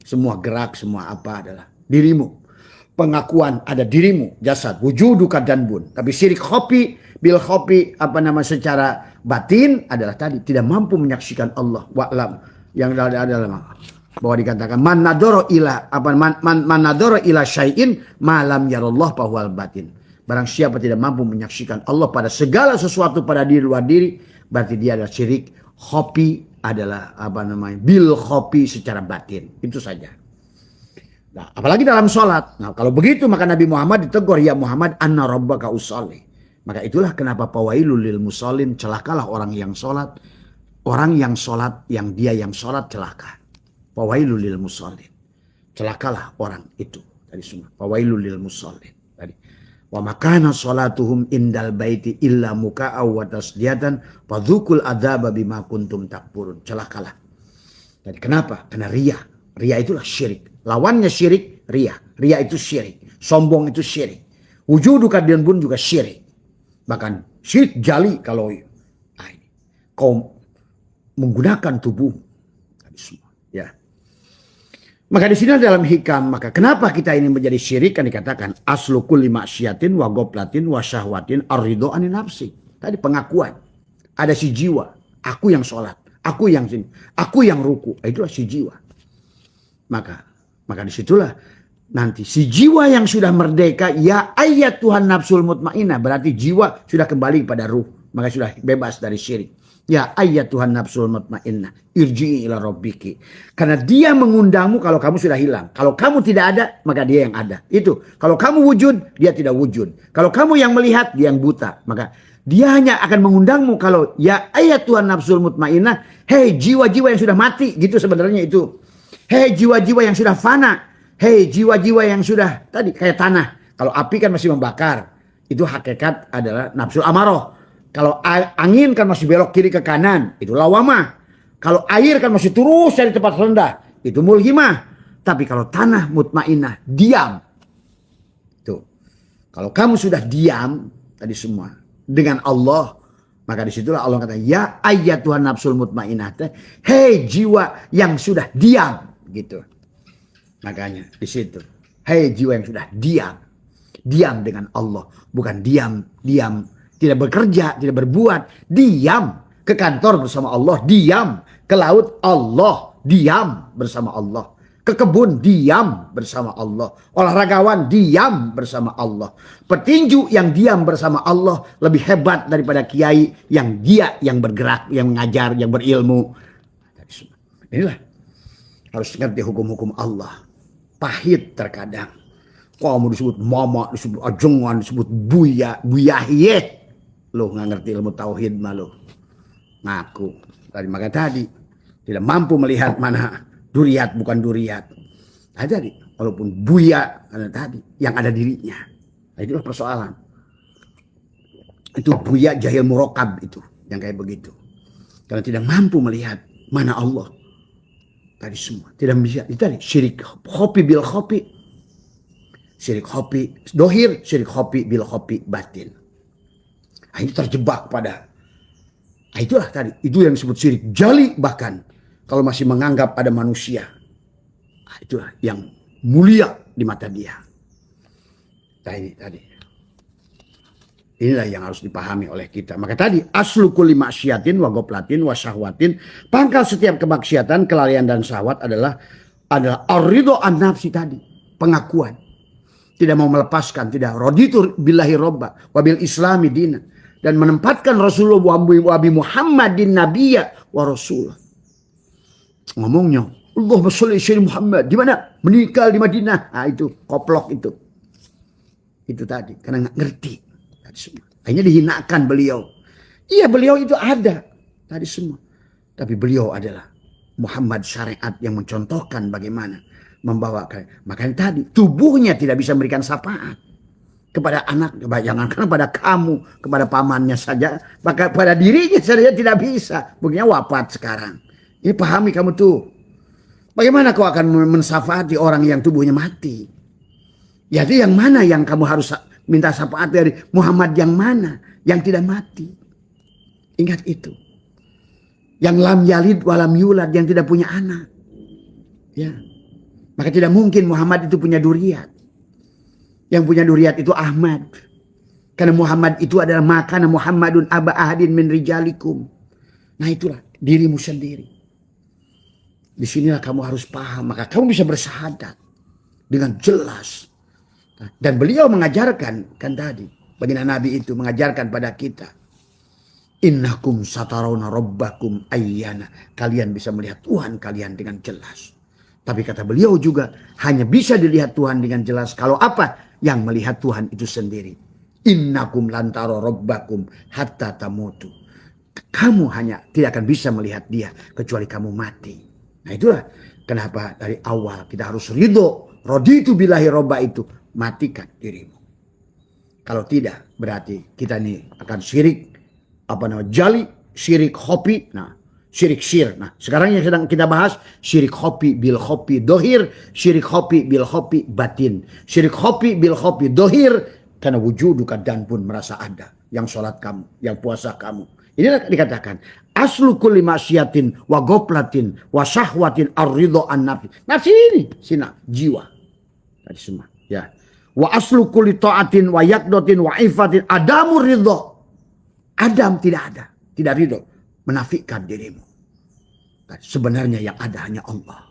Speaker 1: Semua gerak, semua apa adalah dirimu. Pengakuan ada dirimu, jasad, wujuduka danbun. Tapi syirik khopi bil khopi secara batin adalah tadi tidak mampu menyaksikan Allah. Wa'lam yang adalah bahwa dikatakan man nadoro ila syai'in malam yarallah bahwal batin. Barang siapa tidak mampu menyaksikan Allah pada segala sesuatu pada diri luar diri, berarti dia adalah syirik khopi, adalah bil khopi secara batin. Itu saja. Nah, apalagi dalam sholat. Nah, kalau begitu maka Nabi Muhammad ditegur, ya Muhammad anna rabbaka usolli. Maka itulah kenapa fawailul lil musallin, celakalah orang yang sholat. Orang yang sholat, yang dia yang sholat celaka. Fawailul lil musallin. Celakalah orang itu. Tadi semua. Fawailul lil musallin. Tadi. Wa makana sholatuhum indal baiti illa muka'aw wa tasdiyatan fadzukul adzaba bima kuntum takfurun. Celakalah. Tadi kenapa? Karena riya. Riya itulah syirik. Lawannya syirik, riya. Riya itu syirik. Sombong itu syirik. Wujuduka danbun juga syirik. Bahkan syirik jali kalau kau menggunakan tubuh. Tadi semua. Ya. Maka di sini dalam hikam, maka kenapa kita ini menjadi syirik, kan dikatakan aslu kulli maksiatin wa goblatin wa syahwatin ar-ridho anin nafsi. Tadi pengakuan. Ada si jiwa. Aku yang sholat. Aku yang sini. Aku yang ruku. Itulah si jiwa. Maka disitulah nanti si jiwa yang sudah merdeka, ya ayat Tuhan nafsul mutmainnah, berarti jiwa sudah kembali pada ruh, maka sudah bebas dari syirik. Ya ayyatuhan nafsul mutmainnah, irji'i ila rabbiki. Karena dia mengundangmu kalau kamu sudah hilang. Kalau kamu tidak ada, maka dia yang ada. Itu. Kalau kamu wujud, dia tidak wujud. Kalau kamu yang melihat, dia yang buta. Maka dia hanya akan mengundangmu kalau ya ayyatuhan nafsul mutmainnah, hei jiwa-jiwa yang sudah mati, gitu sebenarnya itu. Hei jiwa-jiwa yang sudah fana, hei jiwa-jiwa yang sudah tadi kayak tanah. Kalau api kan masih membakar. Itu hakikat adalah nafsul amaroh. Kalau angin kan masih belok kiri ke kanan, itu lawamah. Kalau air kan masih terus dari tempat rendah, itu mulhimah. Tapi kalau tanah mutmainnah, diam. Tuh. Kalau kamu sudah diam, tadi semua, dengan Allah, maka disitulah Allah kata, ya ayyatuhan nafsul mutmainnah. Hei jiwa yang sudah diam. Gitu. Makanya di situ. Hei jiwa yang sudah diam. Diam dengan Allah. Bukan diam. Tidak bekerja, tidak berbuat, diam ke kantor bersama Allah, diam ke laut Allah, diam bersama Allah, ke kebun diam bersama Allah, olahragawan diam bersama Allah, petinju yang diam bersama Allah lebih hebat daripada kiai yang dia yang bergerak, yang mengajar, yang berilmu. Inilah harus ngerti hukum-hukum Allah. Pahit terkadang. Kamu disebut mama, disebut ajengan, disebut buyahye. Lo nggak ngerti ilmu tauhid malu, ngaku tadi maka tadi tidak mampu melihat mana duriat bukan duriat. Nah, jadi walaupun buya karena tadi yang ada dirinya, nah, itulah persoalan. Itu buya jahil murokab itu yang kayak begitu, karena tidak mampu melihat mana Allah tadi semua tidak bisa. Itu tadi syirik khopi bil khopi, syirik khopi dohir, syirik khopi bil khopi batin. Nah, itu terjebak pada, nah, itulah tadi, itu yang disebut syirik jali. Bahkan kalau masih menganggap ada manusia, nah, itulah yang mulia di mata dia. Nah, ini tadi, inilah yang harus dipahami oleh kita. Maka tadi aslu kulli maksiatin wa goplatin wa syahwatin, pangkal setiap kemaksiatan, kelalaian dan syahwat adalah ar-ridho an nafsi tadi, pengakuan. Tidak mau melepaskan, tidak raditu billahi robba wabil islami dina, dan menempatkan Rasulullah wabi Muhammadin nabiyya wa rasul. Ngomongnya Allahumma sholli ala Muhammad, di mana? Meninggal di Madinah. Nah, itu koplok itu tadi karena nggak ngerti tadi semua. Akhirnya dihinakan beliau. Iya, beliau itu ada tadi semua, tapi beliau adalah Muhammad syariat yang mencontohkan bagaimana membawakan. Makanya tadi tubuhnya tidak bisa memberikan syafaat kepada anak, jangankan kepada kamu, kepada pamannya saja, maka pada dirinya saja tidak bisa. Buktinya wafat sekarang. Ini pahami kamu tuh. Bagaimana kau akan mensyafaati orang yang tubuhnya mati? Jadi yang mana yang kamu harus minta syafaat dari? Muhammad yang mana? Yang tidak mati. Ingat itu. Yang lam yalid walam yulad, yang tidak punya anak. Ya. Maka tidak mungkin Muhammad itu punya duriat. Yang punya duriat itu Ahmad. Karena Muhammad itu adalah makana Muhammadun aba ahadin min rijalikum. Nah, itulah dirimu sendiri. Disinilah kamu harus paham. Maka kamu bisa bersyahadat dengan jelas. Dan beliau mengajarkan, kan tadi, baginda Nabi itu mengajarkan pada kita. Innakum satarawna rabbakum ayyana. Kalian bisa melihat Tuhan kalian dengan jelas. Tapi kata beliau juga, hanya bisa dilihat Tuhan dengan jelas kalau apa? Yang melihat Tuhan itu sendiri. Innakum lantaro rabbakum hatta tamutu. Kamu hanya tidak akan bisa melihat dia kecuali kamu mati. Nah, itulah kenapa dari awal kita harus ridho. Raditu billahi robba itu. Matikan dirimu. Kalau tidak, berarti kita ini akan syirik. Jali, syirik khopi. Nah, syirik syir. Nah, sekarang yang sedang kita bahas syirik khopi bil khopi dohir, syirik khopi bil khopi batin. Syirik khopi bil khopi dohir karena wujuduka dan pun merasa ada. Yang sholat kamu, yang puasa kamu. Inilah dikatakan aslu kulli maksiatin wa goplatin wa syahwatin ar-ridho an nafsi. Nafsi ini sina jiwa. Tadi semua, ya. Wa aslu kulli ta'atin wa yakdotin wa ifatin adamu ridho. Adam tidak ada, tidak ridho, menafikan dirimu. Sebenarnya yang ada hanya Allah.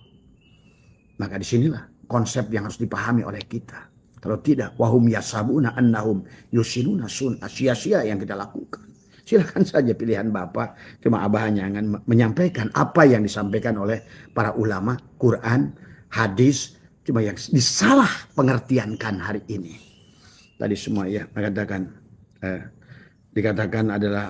Speaker 1: Maka disinilah konsep yang harus dipahami oleh kita. Kalau tidak, wahum yasabuna annahum yusinuna sun'a, sia-sia yang kita lakukan. Silakan saja pilihan Bapak. Cuma Abah hanya akan menyampaikan apa yang disampaikan oleh para ulama, Quran, hadis, cuma yang disalah pengertiankan hari ini. Tadi semua ya dikatakan adalah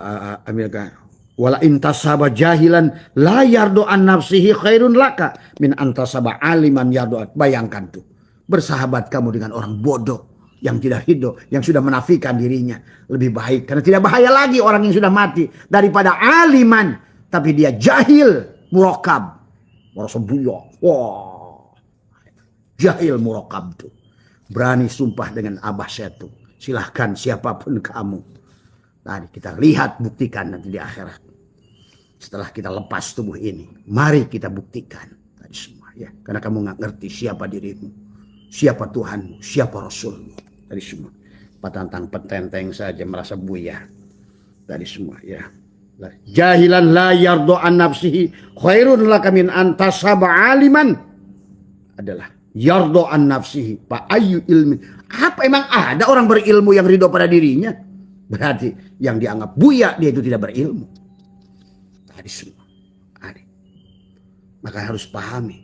Speaker 1: Amerika. Wala intasaba jahilan la yardu an nafsihi khairun laka min antasaba aliman yardu. Bayangkan tuh, bersahabat kamu dengan orang bodoh yang tidak hidup, yang sudah menafikan dirinya, lebih baik karena tidak bahaya lagi orang yang sudah mati daripada aliman tapi dia jahil murakab. Merasa buyok. Wah. Jahil murakab tuh. Berani sumpah dengan Abah Setu. Silahkan siapapun kamu. Tadi kita lihat, buktikan nanti di akhirat. Setelah kita lepas tubuh ini, mari kita buktikan tadi semua ya. Karena kamu nggak ngerti siapa dirimu, siapa Tuhanmu, siapa Rasulmu. Tadi semua patantang petenteng saja merasa buyar. Tadi semua ya. Jahilan la yardu an nafsihi khairun laka min antasaba aliman adalah yardu an nafsihi fa ayu ilmi. Apa emang ada orang berilmu yang ridho pada dirinya? Berarti yang dianggap buya dia itu tidak berilmu. Tadi semua. Maka harus pahami.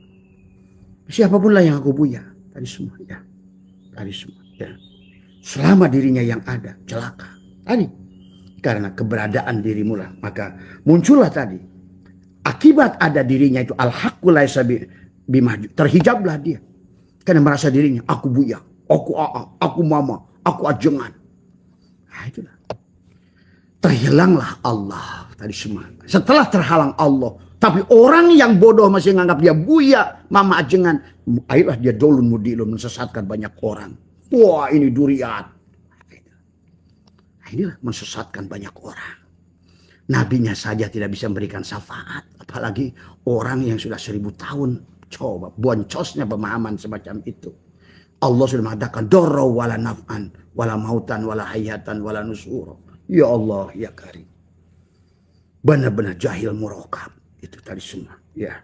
Speaker 1: Siapapun lah yang aku buya. Tadi semua ya. Tadi semua ya. Selama dirinya yang ada celaka. Tadi. Karena keberadaan dirimu lah. Maka muncullah tadi. Akibat ada dirinya itu al-haqqu laisa bimahjub. Terhijablah dia. Karena merasa dirinya aku buya. Aku aku mama. Aku ajengan. Nah itulah. Terhilanglah Allah tadi semua. Setelah terhalang Allah. Tapi orang yang bodoh masih menganggap dia buya. Mama ajengan. Ayolah dia dolun mudilun. Mensesatkan banyak orang. Wah ini duriat. Nah, inilah mensesatkan banyak orang. Nabinya saja tidak bisa memberikan syafaat. Apalagi orang yang sudah 1000 tahun. Coba boncosnya pemahaman semacam itu. Allah sudah mengatakan. Dorro wala naf'an. Wala mautan wala hayatan wala nusuro. Ya Allah ya Karim. Benar-benar jahil murakab. Itu tadi semua. Ya.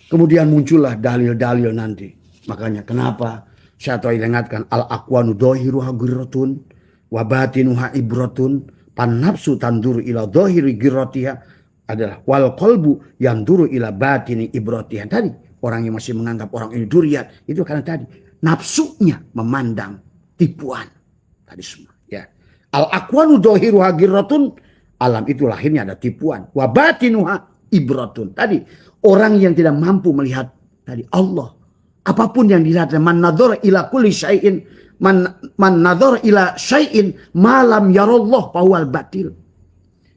Speaker 1: Kemudian muncullah dalil-dalil nanti. Makanya kenapa saya tahu ingatkan al-aqwanu dohiruha girratun wabatinuha ibratun pan nafsu tanduru ila dohiri girratiha adalah wal qalbu yanduru ila batini ibratiha. Tadi orang yang masih menganggap orang ini duriat itu karena tadi nafsunya memandang tipuan tadi semua ya. Al-aqwanu dohiruha girratun, alam itu lahirnya ada tipuan. Wabatinuha ibratun. Tadi orang yang tidak mampu melihat tadi Allah. Apapun yang dilihat, man nadhara ila kulli syai'in man nadhara ila syai'in malam yarallah fawal batil.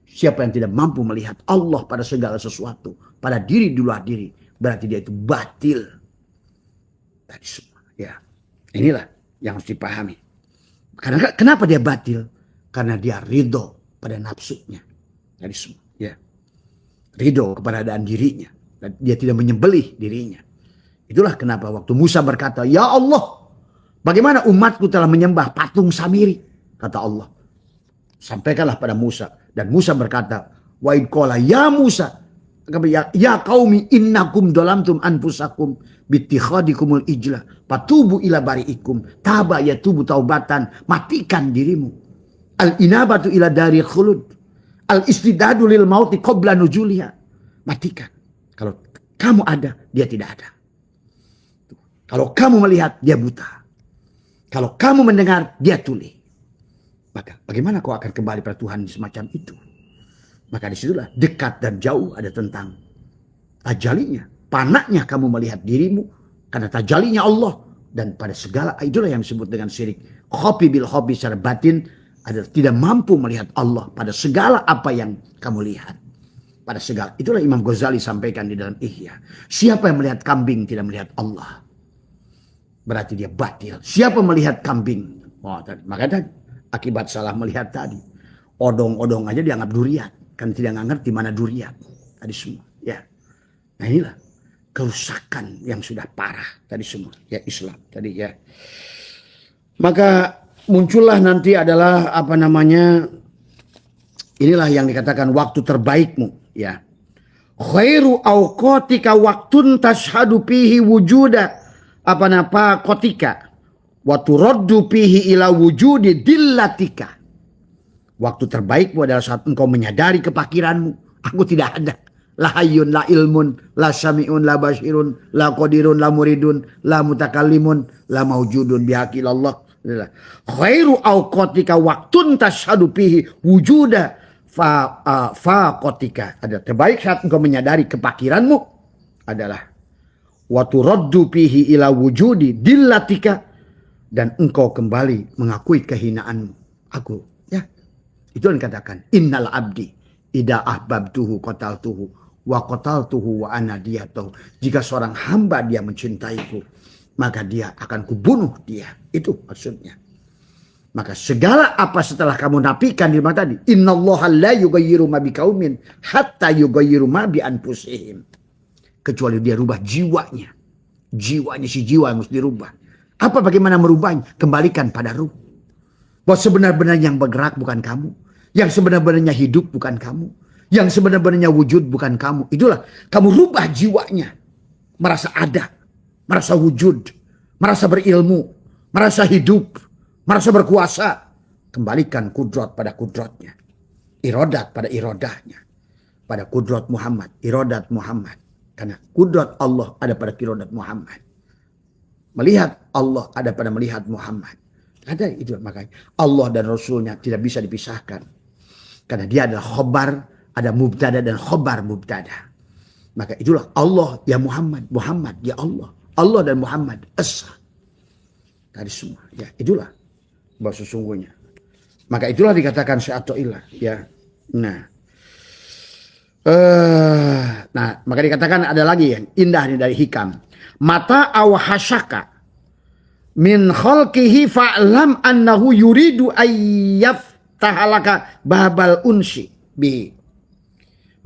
Speaker 1: Siapa yang tidak mampu melihat Allah pada segala sesuatu, pada diri di luar diri, berarti dia itu batil. Tadi semua ya. Inilah yang harus dipahami. Karena kenapa dia batil? Karena dia ridho pada nafsunya. Tadi semua ya. Ridho keberadaan dirinya. Dan dia tidak menyembelih dirinya. Itulah kenapa waktu Musa berkata, ya Allah, bagaimana umatku telah menyembah patung Samiri? Kata Allah. Sampaikanlah pada Musa. Dan Musa berkata, wa id qala ya Musa, ya qaumi innakum dalamtum anfusakum bittikhadikumul ijla fatubu ila bari'ikum taba yatubu taubatan. Matikan dirimu. Al-inabatu ila dari khulud. Al-istidadu lil mauti qabla nujuliha. Matikan. Kalau kamu ada, dia tidak ada. Kalau kamu melihat, dia buta. Kalau kamu mendengar, dia tuli. Maka bagaimana kau akan kembali pada Tuhan semacam itu? Maka disitulah dekat dan jauh ada tentang tajalinya. Panaknya kamu melihat dirimu karena tajalinya Allah. Dan pada segala, itulah yang disebut dengan syirik. Khofi bil khofi secara batin adalah tidak mampu melihat Allah pada segala apa yang kamu lihat. Pada segala. Itulah Imam Ghazali sampaikan di dalam Ihya. Siapa yang melihat kambing tidak melihat Allah, berarti dia batil. Siapa melihat kambing? Oh, maka tadi akibat salah melihat tadi. Odong-odong aja dianggap duriat. Kan tidak ngerti mana duriat. Tadi semua. Ya. Nah inilah kerusakan yang sudah parah. Tadi semua. Ya Islam. Tadi ya. Maka muncullah nanti adalah apa namanya. Inilah yang dikatakan waktu terbaikmu. Ya. Khairu awqatika waktun tashhadu fihi wujuda. Apa kotika wa turaddu fihi ila wujudi dillatika. Waktu terbaikmu adalah saat engkau menyadari kepakiranmu. Aku tidak ada. La hayyun, la ilmun, la sami'un, la basirun, la qadirun, la muridun, la mutakallimun, la maujudun bihaqilallah. Khairu awqatika waktun tashhadu fihi wujuda faqatika. Ada terbaik saat engkau menyadari kepakiranmu adalah waturaddu fihi ila wujudi dillatika, dan engkau kembali mengakui kehinaanmu. Aku, ya. Itu yang dikatakan innal abdi ida ahbabtuhu qataltuhu wa qataltuhu wa ana diyatuhu. Jika seorang hamba dia mencintaiku, maka dia akan kubunuh dia. Itu maksudnya. Maka segala apa setelah kamu nafikan di mata tadi, innallaha la yughayyiru ma biqaumin hatta yughayyiru ma bi anfusihim. Kecuali dia rubah jiwanya. Jiwanya, si jiwa yang harus dirubah. Apa bagaimana merubahnya? Kembalikan pada ruh. Bahwa sebenar-benarnya yang bergerak bukan kamu. Yang sebenar-benarnya hidup bukan kamu. Yang sebenar-benarnya wujud bukan kamu. Itulah kamu rubah jiwanya. Merasa ada. Merasa wujud. Merasa berilmu. Merasa hidup. Merasa berkuasa. Kembalikan kudrat pada kudratnya. Irodat pada irodahnya. Pada kudrat Muhammad. Irodat Muhammad. Karena kudrat Allah ada pada irodat Muhammad. Melihat Allah ada pada melihat Muhammad. Ada itu makanya Allah dan Rasulnya tidak bisa dipisahkan. Karena dia adalah khobar, ada mubtada dan khobar mubtada. Maka itulah Allah ya Muhammad, Muhammad ya Allah. Allah dan Muhammad esa. Tadi semua. Ya itulah bahwa sesungguhnya. Maka itulah dikatakan syai'atullah. Ya. Nah, maka dikatakan ada lagi yang indah nih dari hikam. Mata awhashaka min khalqihi fa'lam annahu yuridu ayyaftahalaka babal unsi bi.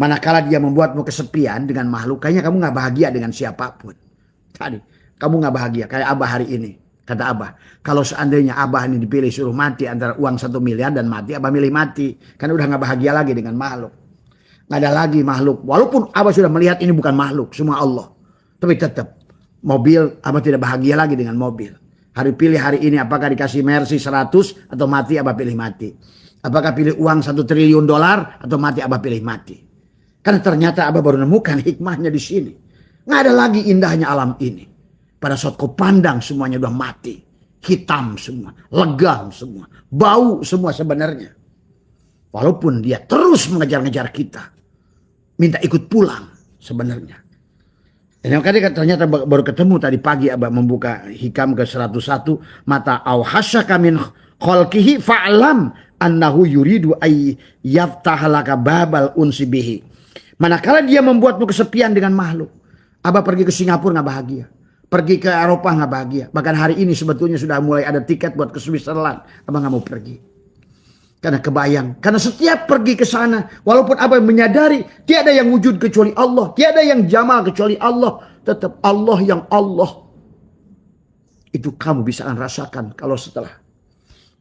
Speaker 1: Manakala dia membuatmu kesepian dengan makhluk, kayaknya kamu gak bahagia dengan siapapun. Tadi, kamu gak bahagia. Kayak Abah hari ini. Kata Abah, kalau seandainya Abah ini dipilih suruh mati antara uang 1 miliar dan mati, Abah milih mati. Karena udah gak bahagia lagi dengan makhluk. Gak ada lagi makhluk. Walaupun Abah sudah melihat ini bukan makhluk, semua Allah. Tapi tetap. Mobil, Abah tidak bahagia lagi dengan mobil. Pilih hari ini apakah dikasih Mercy 100 atau mati, Abah pilih mati. Apakah pilih uang 1 triliun dolar atau mati, Abah pilih mati. Karena ternyata Abah baru menemukan hikmahnya di sini. Nggak ada lagi indahnya alam ini. Pada saat kau pandang semuanya udah mati. Hitam semua, legam semua, bau semua sebenarnya. Walaupun dia terus mengejar-ngejar kita. Minta ikut pulang sebenarnya. Dan makanya ternyata baru ketemu tadi pagi Abah membuka hikam ke 101. Mata awhashaka min khalqihi fa'lam annahu yuridu ayyaftahalaka babal unsi bihi. Manakala dia membuatmu kesepian dengan makhluk. Abah pergi ke Singapura gak bahagia. Pergi ke Eropa gak bahagia. Bahkan hari ini sebetulnya sudah mulai ada tiket buat ke Switzerland. Abah gak mau pergi. Karena kebayang. Karena setiap pergi ke sana. Walaupun Abah menyadari. Tiada yang wujud kecuali Allah. Tiada yang jamal kecuali Allah. Tetap Allah yang Allah. Itu kamu bisa rasakan. Kalau setelah.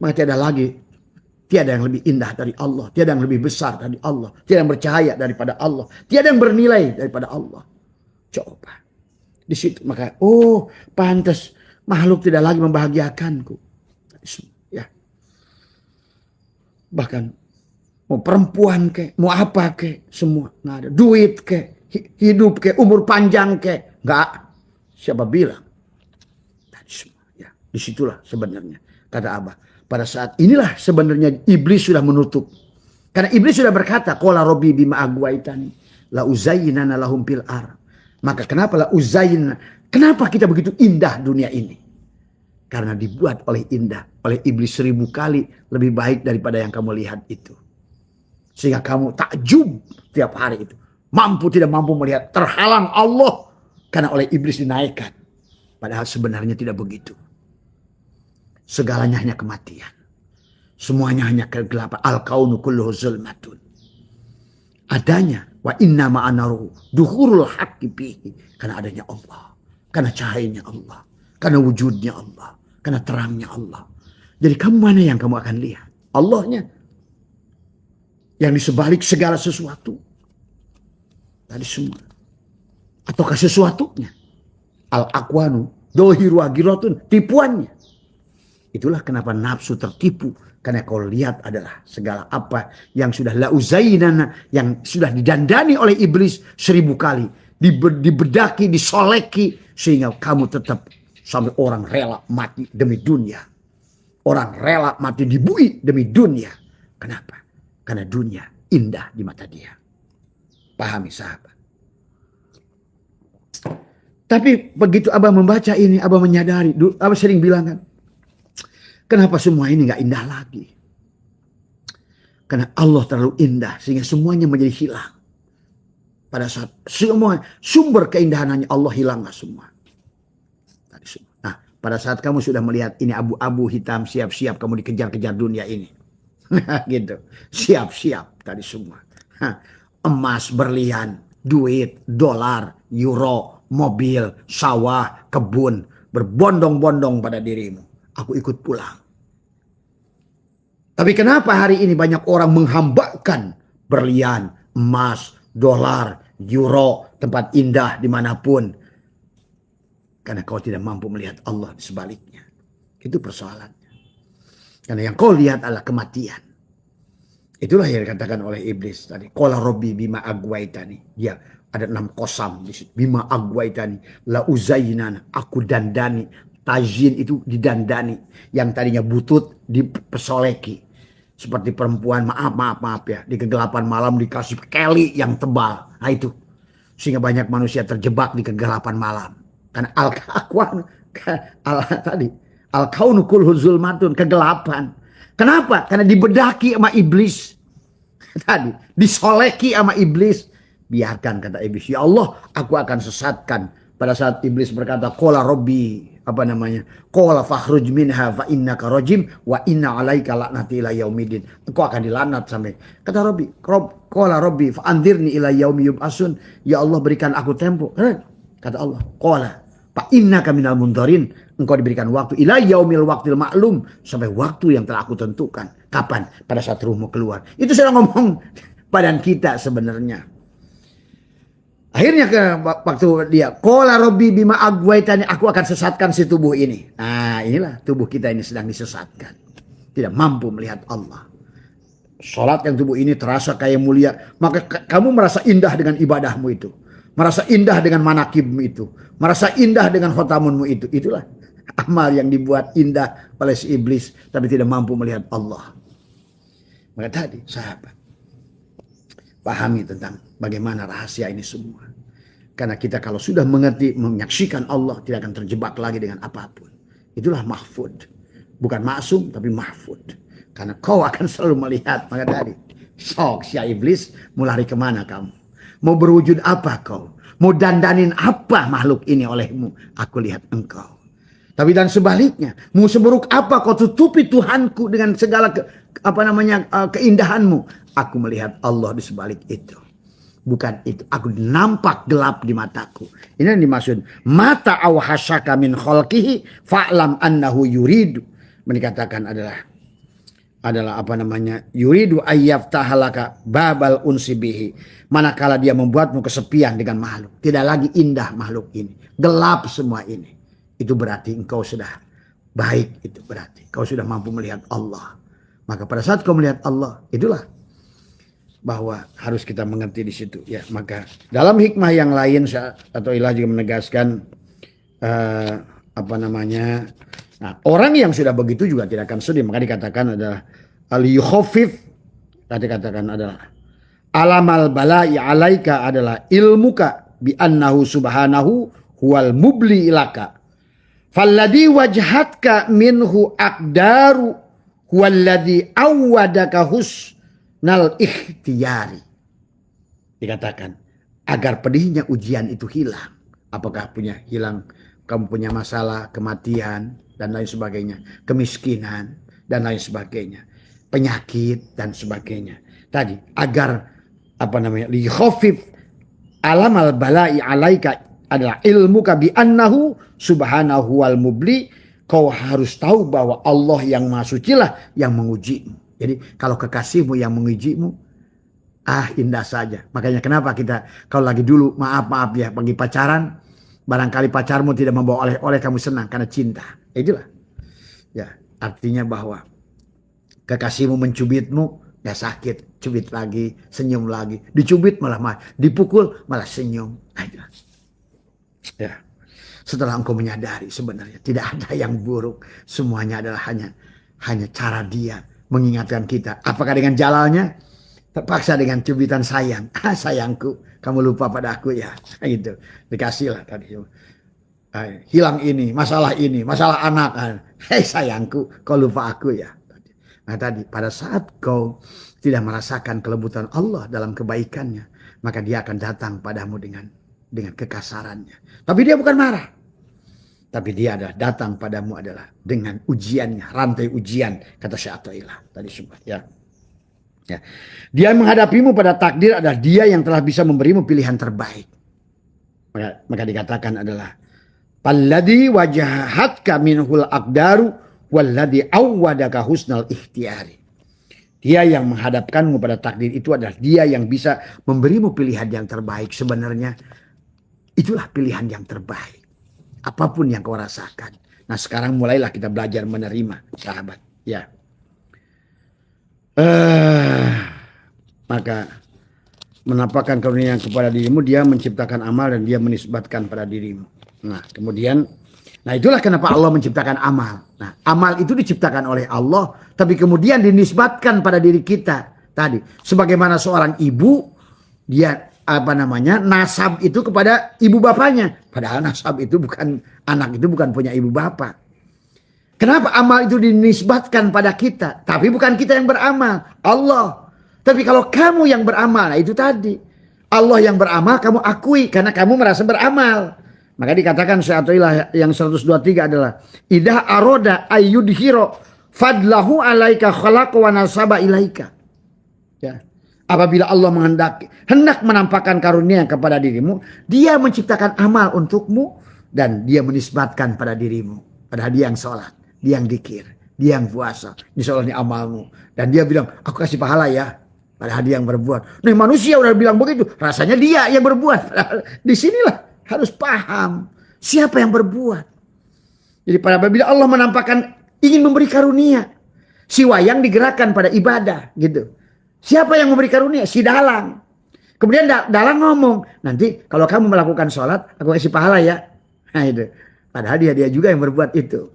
Speaker 1: Maka tiada lagi. Tiada yang lebih indah dari Allah. Tiada yang lebih besar dari Allah. Tiada yang bercahaya daripada Allah. Tiada yang bernilai daripada Allah. Coba. Di situ. Maka pantas. Makhluk tidak lagi membahagiakanku. Ya. Bahkan mau perempuan ke, mau apa ke, semua nggak ada. Duit ke, hidup ke, umur panjang ke, nggak. Siapa bilang? Tadi semua. Ya, disitulah sebenarnya kata Abah. Pada saat inilah sebenarnya iblis sudah menutup. Karena iblis sudah berkata, qala rabbi bima aghwaytani la uzayyinana lahum fil ar. Maka kenapa la uzayyinana? Kenapa kita begitu indah dunia ini? Karena dibuat oleh indah. Oleh iblis 1000 kali lebih baik daripada yang kamu lihat itu. Sehingga kamu takjub tiap hari itu. Mampu tidak mampu melihat. Terhalang Allah. Karena oleh iblis dinaikkan. Padahal sebenarnya tidak begitu. Segalanya hanya kematian. Semuanya hanya kegelapan. Al-kaunu kulluhu zulmatun. Adanya. Wa inna ma'anaruhu. Duhurul haqqi bihi. Karena adanya Allah. Karena cahayanya Allah. Karena wujudnya Allah. Karena terangnya Allah. Jadi kamu mana yang kamu akan lihat? Allahnya. Yang di sebalik segala sesuatu. Tadi semua. Ataukah sesuatunya? Al-akwanu. Dohiru agiratun. Tipuannya. Itulah kenapa nafsu tertipu. Karena kau lihat adalah segala apa yang sudah lauzainana, yang sudah didandani oleh iblis 1000 kali. Dibedaki, disoleki. Sehingga kamu tetap sampai orang rela mati demi dunia. Orang rela mati dibui demi dunia. Kenapa? Karena dunia indah di mata dia. Pahami sahabat. Tapi begitu abah membaca ini, abah menyadari. Abah sering bilang kan, kenapa semua ini gak indah lagi? Karena Allah terlalu indah sehingga semuanya menjadi hilang. Pada saat semua sumber keindahannya Allah hilanglah semua. Nah, pada saat kamu sudah melihat ini abu-abu hitam, siap-siap kamu dikejar-kejar dunia ini. Gitu. Siap-siap tadi semua. Emas, berlian, duit, dolar, euro, mobil, sawah, kebun. Berbondong-bondong pada dirimu. Aku ikut pulang. Tapi kenapa hari ini banyak orang menghambakan berlian, emas, dolar, euro, tempat indah dimanapun. Karena kau tidak mampu melihat Allah di sebaliknya. Itu persoalannya. Karena yang kau lihat adalah kematian. Itulah yang dikatakan oleh iblis tadi. Qala Rabbi bima agwaitani. Ya, ada 6 kosam di situ. Bima agwaitani. La uzainan. Aku dandani. Tajin itu didandani. Yang tadinya butut dipesoleki. Seperti perempuan, maaf ya. Di kegelapan malam dikasih keli yang tebal. Nah itu. Sehingga banyak manusia terjebak di kegelapan malam. Karena al-kaunu kulhu zulmatun, kegelapan. Kenapa? Karena dibedaki sama iblis. Tadi disoleki sama iblis. Biarkan, kata iblis, ya Allah, aku akan sesatkan. Pada saat iblis berkata, qala Rabbi, qala fakhruj minha fa innaka rajim wa inna alaika la'nati ila yaumidin. Engkau akan dilanat sampai. Kata Rabbi, qala Rabbi fa anzirni ila yaumi yub'asun. Ya Allah, berikan aku tempo. Kata Allah, qala fa innaka minal mundarin. Engkau diberikan waktu ila yaumil waqtil ma'lum, sampai waktu yang telah aku tentukan. Kapan? Pada saat ruhmu keluar. Itu sudah ngomong badan kita sebenarnya. Akhirnya waktu dia qala Rabbi bima agwaitani, aku akan sesatkan si tubuh ini. Nah, inilah tubuh kita ini sedang disesatkan. Tidak mampu melihat Allah. Salat yang tubuh ini terasa kayak mulia, maka kamu merasa indah dengan ibadahmu itu. Merasa indah dengan manakibmu itu. Merasa indah dengan khotamunmu itu. Itulah amal yang dibuat indah oleh si iblis, tapi tidak mampu melihat Allah. Maka tadi sahabat, pahami tentang bagaimana rahasia ini semua. Karena kita kalau sudah mengerti, menyaksikan Allah, tidak akan terjebak lagi dengan apapun. Itulah mahfud. Bukan maksum, tapi mahfud. Karena kau akan selalu melihat. Maka tadi, sok si iblis, mau lari kemana kamu? Mau berwujud apa kau? Mau dandanin apa makhluk ini olehmu? Aku lihat engkau. Tapi dan sebaliknya, mau seburuk apa kau tutupi Tuhanku dengan segala keindahanmu? Aku melihat Allah di sebalik itu. Bukan itu. Aku nampak gelap di mataku. Ini yang dimaksud. Mata awhasaka min khalqihi fa'lam annahu yuridu. Dikatakan adalah yuridu ayyaftahalaka babal unsibihi. Manakala dia membuatmu kesepian dengan makhluk. Tidak lagi indah makhluk ini. Gelap semua ini. Itu berarti engkau sudah baik. Itu berarti kau sudah mampu melihat Allah. Maka pada saat kau melihat Allah, itulah bahwa harus kita mengerti di situ. Ya, maka dalam hikmah yang lain atau ilah juga menegaskan nah, orang yang sudah begitu juga tidak akan sedih. Maka dikatakan adalah al-yukhafif. Dikatakan adalah alamal bala'i alaika adalah ilmuka bi annahu subhanahu huwal mubli ilaka. Falladhi wajhatka minhu aqdaru huwalladhi awwadaka husnal ikhtiyari. Dikatakan agar pedihnya ujian itu hilang. Apakah kamu punya masalah, kematian dan lain sebagainya, kemiskinan dan lain sebagainya, penyakit dan sebagainya. Tadi agar li khafif alamal bala'i alaika adalah ilmu bi annahu subhanahu wal mubli. Kau harus tahu bahwa Allah yang maha suci lah yang mengujimu. Jadi kalau kekasihmu yang mengujimu, indah saja. Makanya kenapa kita kalau lagi dulu maaf ya pergi pacaran, barangkali pacarmu tidak membawa oleh-oleh, kamu senang karena cinta. Itulah. Ya, Artinya bahwa kekasihmu mencubitmu, ya sakit, cubit lagi, senyum lagi, dicubit malah dipukul malah senyum. Ya. Setelah engkau menyadari sebenarnya tidak ada yang buruk, semuanya adalah hanya cara dia mengingatkan kita. Apakah dengan jalalnya? Terpaksa dengan cubitan sayang. Sayangku, kamu lupa pada aku ya. Gitu. Dikasihlah tadi. Hilang ini, masalah anak. Hei sayangku, kau lupa aku ya. Nah tadi, pada saat kau tidak merasakan kelembutan Allah dalam kebaikannya, maka dia akan datang padamu dengan kekasarannya. Tapi dia bukan marah. Tapi dia adalah datang padamu adalah dengan ujiannya, rantai ujian, kata Syekh Athaillah tadi semua ya. Ya. Dia menghadapimu pada takdir adalah dia yang telah bisa memberimu pilihan terbaik. Maka dikatakan adalah palladzi wajahatka minhul aqdaru walladzi awwadaka husnal ikhtiyari. Dia yang menghadapkanmu pada takdir itu adalah dia yang bisa memberimu pilihan yang terbaik. Sebenarnya itulah pilihan yang terbaik. Apapun yang kau rasakan. Nah sekarang mulailah kita belajar menerima, sahabat. Ya. Maka menampakkan karunia kepada dirimu, dia menciptakan amal dan dia menisbatkan pada dirimu. Nah kemudian, nah itulah kenapa Allah menciptakan amal. Nah amal itu diciptakan oleh Allah, tapi kemudian dinisbatkan pada diri kita. Tadi, sebagaimana seorang ibu, dia nasab itu kepada ibu bapaknya. Padahal nasab itu bukan, anak itu bukan punya ibu bapak. Kenapa amal itu dinisbatkan pada kita? Tapi bukan kita yang beramal, Allah. Tapi kalau kamu yang beramal, nah itu tadi. Allah yang beramal kamu akui karena kamu merasa beramal. Maka dikatakan Syekh Athaillah yang 123 adalah idza aroda ayyudhiro fadlahu alaika khalaqa wa nasaba ilaika. Ya. Apabila Allah hendak menampakkan karunia kepada dirimu, dia menciptakan amal untukmu dan dia menisbatkan pada dirimu. Padahal dia yang sholat, dia yang dzikir, dia yang puasa. Insya Allah ini amalmu. Dan dia bilang, aku kasih pahala ya. Padahal dia yang berbuat. Nah manusia udah bilang begitu, rasanya dia yang berbuat. Padahal disinilah harus paham siapa yang berbuat. Jadi apabila Allah menampakkan ingin memberi karunia, si wayang digerakkan pada ibadah gitu. Siapa yang memberi karunia? Si dalang. Kemudian dalang ngomong, nanti kalau kamu melakukan sholat, aku kasih pahala ya. Nah itu. Padahal dia juga yang berbuat itu.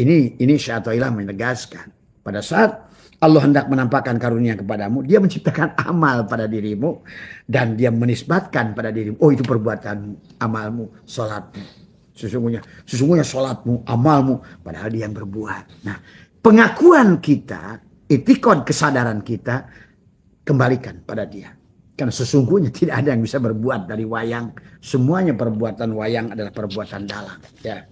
Speaker 1: Ini Syekh Athaillah menegaskan. Pada saat Allah hendak menampakkan karunia kepadamu, dia menciptakan amal pada dirimu. Dan dia menisbatkan pada dirimu, oh itu perbuatan amalmu, sholatmu. Sesungguhnya sholatmu, amalmu. Padahal dia yang berbuat. Nah pengakuan kita, etikon kesadaran kita kembalikan pada dia. Karena sesungguhnya tidak ada yang bisa berbuat dari wayang. Semuanya perbuatan wayang adalah perbuatan dalang. Ya.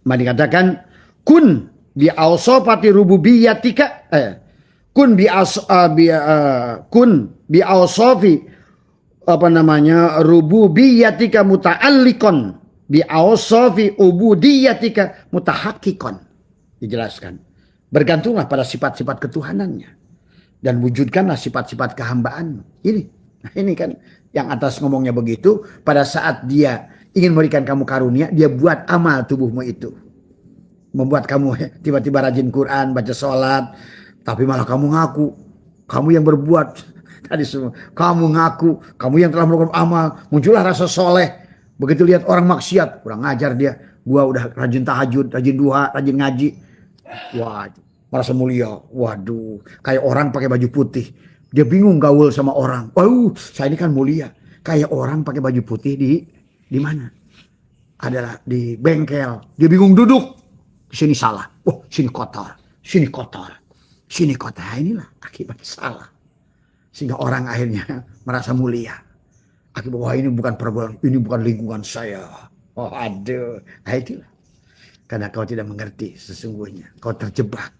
Speaker 1: Dikatakan kun bi awsafati rububiyatika kun bi awsafi rububiyatika muta'alliqan bi awsafi ubudiyatika mutahakkikon. Dijelaskan, bergantunglah pada sifat-sifat ketuhanannya dan wujudkanlah sifat-sifat kehambaanmu. Ini kan yang atas ngomongnya begitu. Pada saat dia ingin memberikan kamu karunia, dia buat amal tubuhmu itu, membuat kamu tiba-tiba rajin Quran, baca sholat, tapi malah kamu ngaku kamu yang berbuat tadi semua. Kamu ngaku kamu yang telah melakukan amal, muncullah rasa soleh. Begitu lihat orang maksiat, kurang ajar dia. Gua udah rajin tahajud, rajin duha, rajin ngaji. Wah, merasa mulia. Waduh, kayak orang pakai baju putih. Dia bingung gaul sama orang. Saya ini kan mulia. Kayak orang pakai baju putih di mana? Adalah di bengkel. Dia bingung duduk. Sini salah. Sini kotor. Sini kotor. Sini kotor. Inilah akibat salah. Sehingga orang akhirnya merasa mulia. Bahwa ini bukan lingkungan saya. Aduh. Nah itulah. Karena kau tidak mengerti sesungguhnya. Kau terjebak.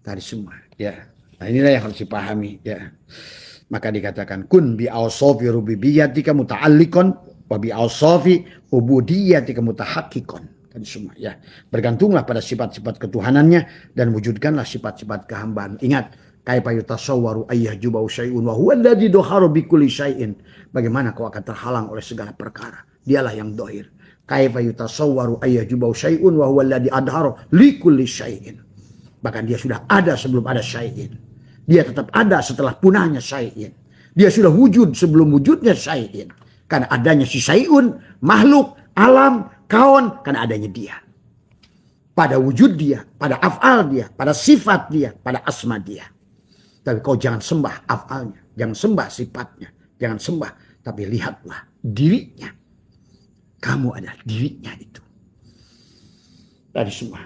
Speaker 1: Tadi semua. Ya. Nah inilah yang harus dipahami. Ya. Maka dikatakan kun bi awsafi rububiyatika muta'alliqan wa bi awsafi ubudiyatika mutahakkikon. Tadi semua. Ya. Bergantunglah pada sifat-sifat ketuhanannya dan wujudkanlah sifat-sifat kehambaan. Ingat. Kaifa yutasawwaru ayyahjubahu syai'un wa huwa alladzi dhaharu bi kulli syai'in. Bagaimana kau akan terhalang oleh segala perkara? Dialah yang dohir. Kaifa yutasawwaru ayyajubau syai'un wa huwa alladhi adhara li kulli syai'in. Bahkan dia sudah ada sebelum ada syai'in. Dia tetap ada setelah punahnya syai'in. Dia sudah wujud sebelum wujudnya syai'in. Karena adanya si syai'un, makhluk, alam, kaun, karena adanya dia. Pada wujud dia, pada af'al dia, pada sifat dia, pada asma dia. Tapi kau jangan sembah af'alnya, jangan sembah sifatnya, jangan sembah. Tapi lihatlah dirinya. Kamu adalah dirinya itu. Tadi semua.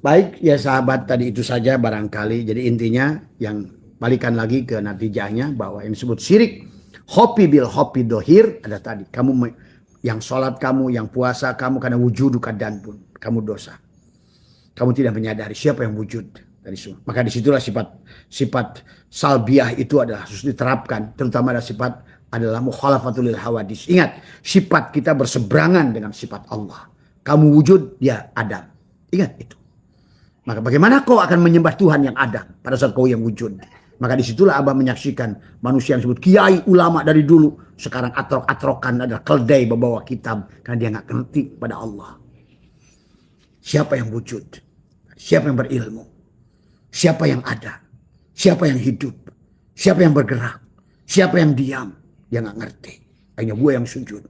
Speaker 1: Baik ya sahabat, tadi itu saja barangkali. Jadi intinya yang balikan lagi ke natijahnya bahwa yang disebut syirik. Hopi bil hopi dohir. Ada tadi. Kamu yang sholat kamu, yang puasa kamu karena wujudu kadan pun. Kamu dosa. Kamu tidak menyadari siapa yang wujud. Tadi semua. Maka disitulah sifat salbiah itu adalah harus diterapkan. Terutama ada sifat adalah mukhalafatul lil hawadis. Ingat, sifat kita berseberangan dengan sifat Allah. Kamu wujud, dia Adam. Ingat itu. Maka bagaimana kau akan menyembah Tuhan yang Adam pada saat kau yang wujud? Maka disitulah Abah menyaksikan manusia yang disebut kiai ulama dari dulu. Sekarang atrok-atrokan adalah keldai membawa kitab. Karena dia nggak ngerti pada Allah. Siapa yang wujud? Siapa yang berilmu? Siapa yang ada? Siapa yang hidup? Siapa yang bergerak? Siapa yang diam? Dia nggak ngerti. Hanya gue yang sujud.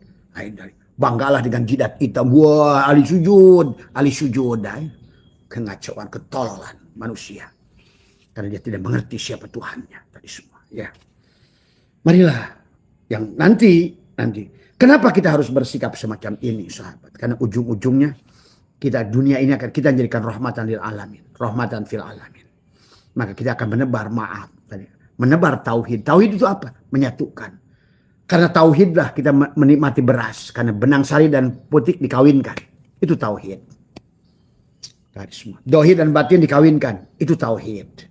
Speaker 1: Banggalah dengan jidat hitam. Wah, ahli sujud. Ahli sujud. Kengacauan, ketololan manusia. Karena dia tidak mengerti siapa Tuhannya. Tadi semua. Ya. Marilah. Yang nanti. Kenapa kita harus bersikap semacam ini, sahabat? Karena ujung-ujungnya dunia ini akan kita jadikan rahmatan lil alamin. Rahmatan fil alamin. Maka kita akan menebar maaf. Menebar tauhid. Tauhid itu apa? Menyatukan. Karena tauhidlah kita menikmati beras. Karena benang sari dan putih dikawinkan. Itu tauhid. Dohir dan batin dikawinkan. Itu tauhid.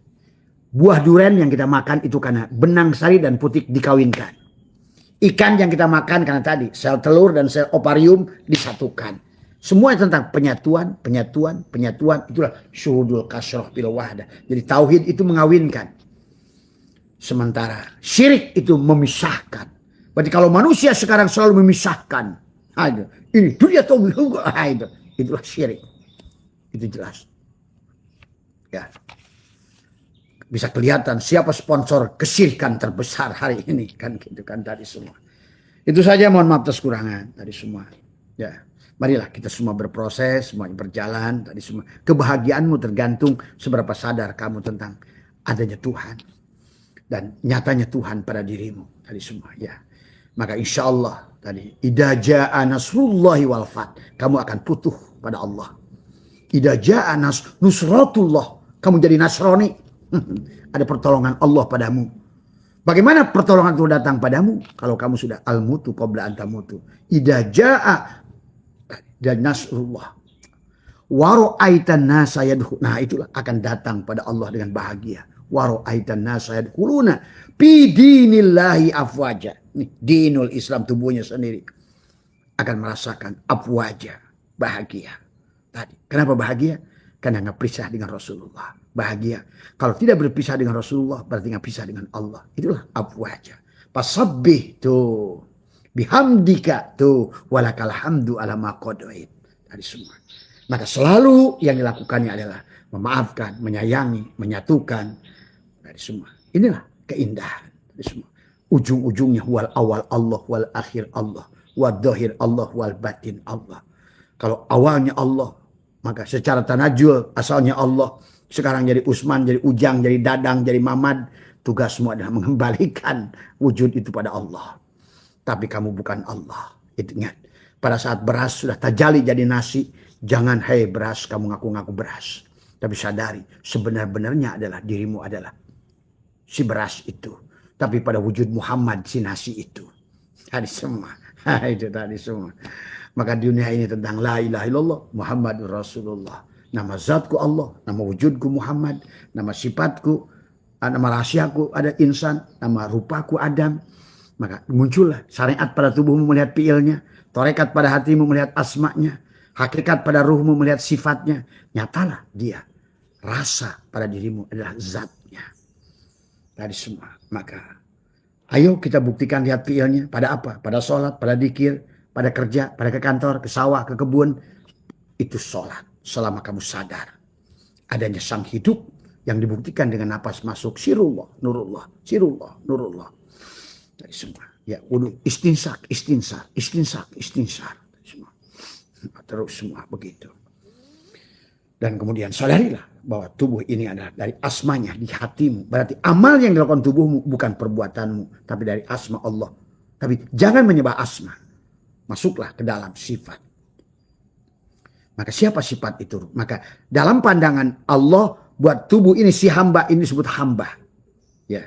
Speaker 1: Buah durian yang kita makan itu karena benang sari dan putih dikawinkan. Ikan yang kita makan karena tadi sel telur dan sel ovarium disatukan. Semua tentang penyatuan. Itulah syuhudul kasroh bil wahdah. Jadi tauhid itu mengawinkan. Sementara syirik itu memisahkan. Berarti kalau manusia sekarang selalu memisahkan. Ini dunia tauhid. Itulah syirik. Itu jelas. Ya. Bisa kelihatan siapa sponsor kesyirikan terbesar hari ini. Kan gitu kan tadi semua. Itu saja, mohon maaf atas kurangan tadi semua. Ya. Marilah kita semua berproses, semuanya berjalan tadi semua. Kebahagiaanmu tergantung seberapa sadar kamu tentang adanya Tuhan. Dan nyatanya Tuhan pada dirimu tadi semua. Ya. Maka insya Allah tadi idza jaa nasrullahi wal fath, kamu akan putuh pada Allah. Idza jaa nusratullah, kamu jadi Nasrani. Ada pertolongan Allah padamu. Bagaimana pertolongan itu datang padamu? Kalau kamu sudah al-mutu qabla an tamutu. Idza jaa dan nasrullah wa ra'aitan nasa yadkhuluna. Nah, itulah akan datang pada Allah dengan bahagia. Wa ra'aitan nasa yadkhuluna fi dinillahi afwaja. Nih, dinul Islam tubuhnya sendiri akan merasakan afwaja, bahagia. Tadi, kenapa bahagia? Karena nggak pisah dengan Rasulullah. Bahagia. Kalau tidak berpisah dengan Rasulullah, berarti nggak pisah dengan Allah. Itulah afwaja. Fasabbih tuh, bihamdika tuh, walakal hamdu ala ma qadait. Tadi semua. Maka selalu yang dilakukannya adalah memaafkan, menyayangi, menyatukan. Tadi semua. Inilah keindahan. Tadi semua. Ujung-ujungnya wal awal Allah, wal akhir Allah, wal dohir Allah, wal batin Allah. Kalau awalnya Allah, maka secara tanajul asalnya Allah. Sekarang jadi Usman, jadi Ujang, jadi Dadang, jadi Mamad. Tugasmu adalah mengembalikan wujud itu pada Allah. Tapi kamu bukan Allah. Itu ingat. Pada saat beras sudah tajali jadi nasi, jangan hai beras kamu ngaku-ngaku beras. Tapi sadari sebenar-benarnya adalah dirimu adalah si beras itu. Tapi pada wujud Muhammad si nasi itu. Tadi semua. Itu tadi semua. Maka dunia ini tentang la ilaha illallah Muhammadur Rasulullah. Nama zatku Allah. Nama wujudku Muhammad. Nama sifatku. Nama rahasiaku ada insan. Nama rupaku Adam. Maka muncullah syariat pada tubuhmu melihat fiilnya. Torekat pada hatimu melihat asma'nya. Hakikat pada ruhmu melihat sifatnya. Nyatalah dia. Rasa pada dirimu adalah zatnya. Tadi semua. Maka ayo kita buktikan lihat fiilnya. Pada apa? Pada sholat, pada dzikir, pada kerja, pada ke kantor, ke sawah, ke kebun, itu sholat. Selama kamu sadar adanya sang hidup yang dibuktikan dengan napas masuk, sirullah, nurullah, sirullah, nurullah. Dari semua. Ya, wudu istinsak, istinsar, istinsar, istinsar. Semua. Terus semua begitu. Dan kemudian sadarilah bahwa tubuh ini adalah dari asmanya di hatimu. Berarti amal yang dilakukan tubuhmu bukan perbuatanmu, tapi dari asma Allah. Tapi jangan menyembah asma. Masuklah ke dalam sifat. Maka siapa sifat itu? Maka dalam pandangan Allah buat tubuh ini, si hamba ini disebut hamba. Ya.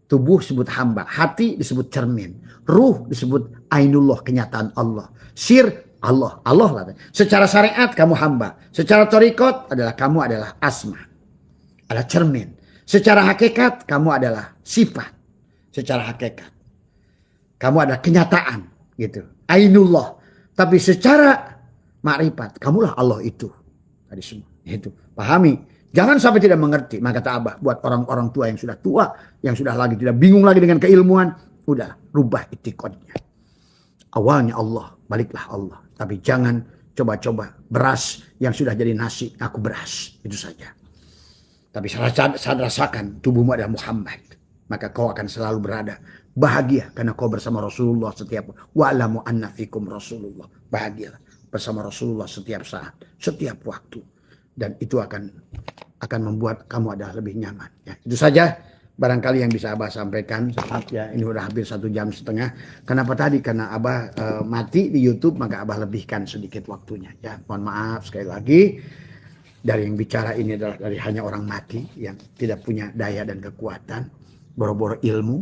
Speaker 1: Tubuh disebut hamba, hati disebut cermin, ruh disebut ainullah, kenyataan Allah. Sir Allah, Allah lah. Secara syariat kamu hamba, secara torikot kamu adalah asma, adalah cermin. Secara hakikat kamu adalah sifat. Secara hakikat kamu adalah kenyataan, gitu. Ainullah. Tapi secara makrifat kamulah Allah itu. Tadi semua itu. Pahami. Jangan sampai tidak mengerti. Maka kata Abah, buat orang-orang tua, yang sudah lagi tidak bingung lagi dengan keilmuan, udah rubah itikadnya. Awalnya Allah, baliklah Allah. Tapi jangan coba-coba beras yang sudah jadi nasi, aku beras. Itu saja. Tapi saat rasakan tubuhmu adalah Muhammad, maka kau akan selalu berada bahagia karena kau bersama Rasulullah setiap wa'lamu anna fikum Rasulullah. Bahagialah bersama Rasulullah setiap saat, setiap waktu. Dan itu akan membuat kamu adalah lebih nyaman. Ya, itu saja barangkali yang bisa Abah sampaikan. Ya, ini udah hampir 1,5 jam. Kenapa tadi? Karena Abah mati di YouTube, maka Abah lebihkan sedikit waktunya. Ya, mohon maaf sekali lagi. Dari yang bicara ini adalah dari hanya orang mati yang tidak punya daya dan kekuatan. Boro-boro ilmu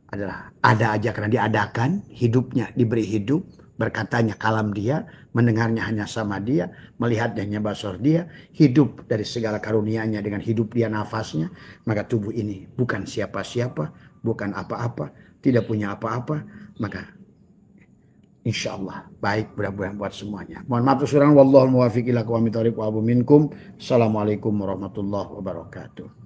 Speaker 1: adalah ada aja karena diadakan, hidupnya diberi hidup, berkatanya kalam dia, mendengarnya hanya sama dia, melihatnya hanya basar dia, hidup dari segala karunia-Nya dengan hidup dia nafasnya, maka tubuh ini bukan siapa-siapa, bukan apa-apa, tidak punya apa-apa, maka insya Allah baik mudah-mudahan buat semuanya. Mohon maaf surang, wallahul muwaffiq ila aqwamit thoriq wa abu minkum. Assalamualaikum warahmatullahi wabarakatuh.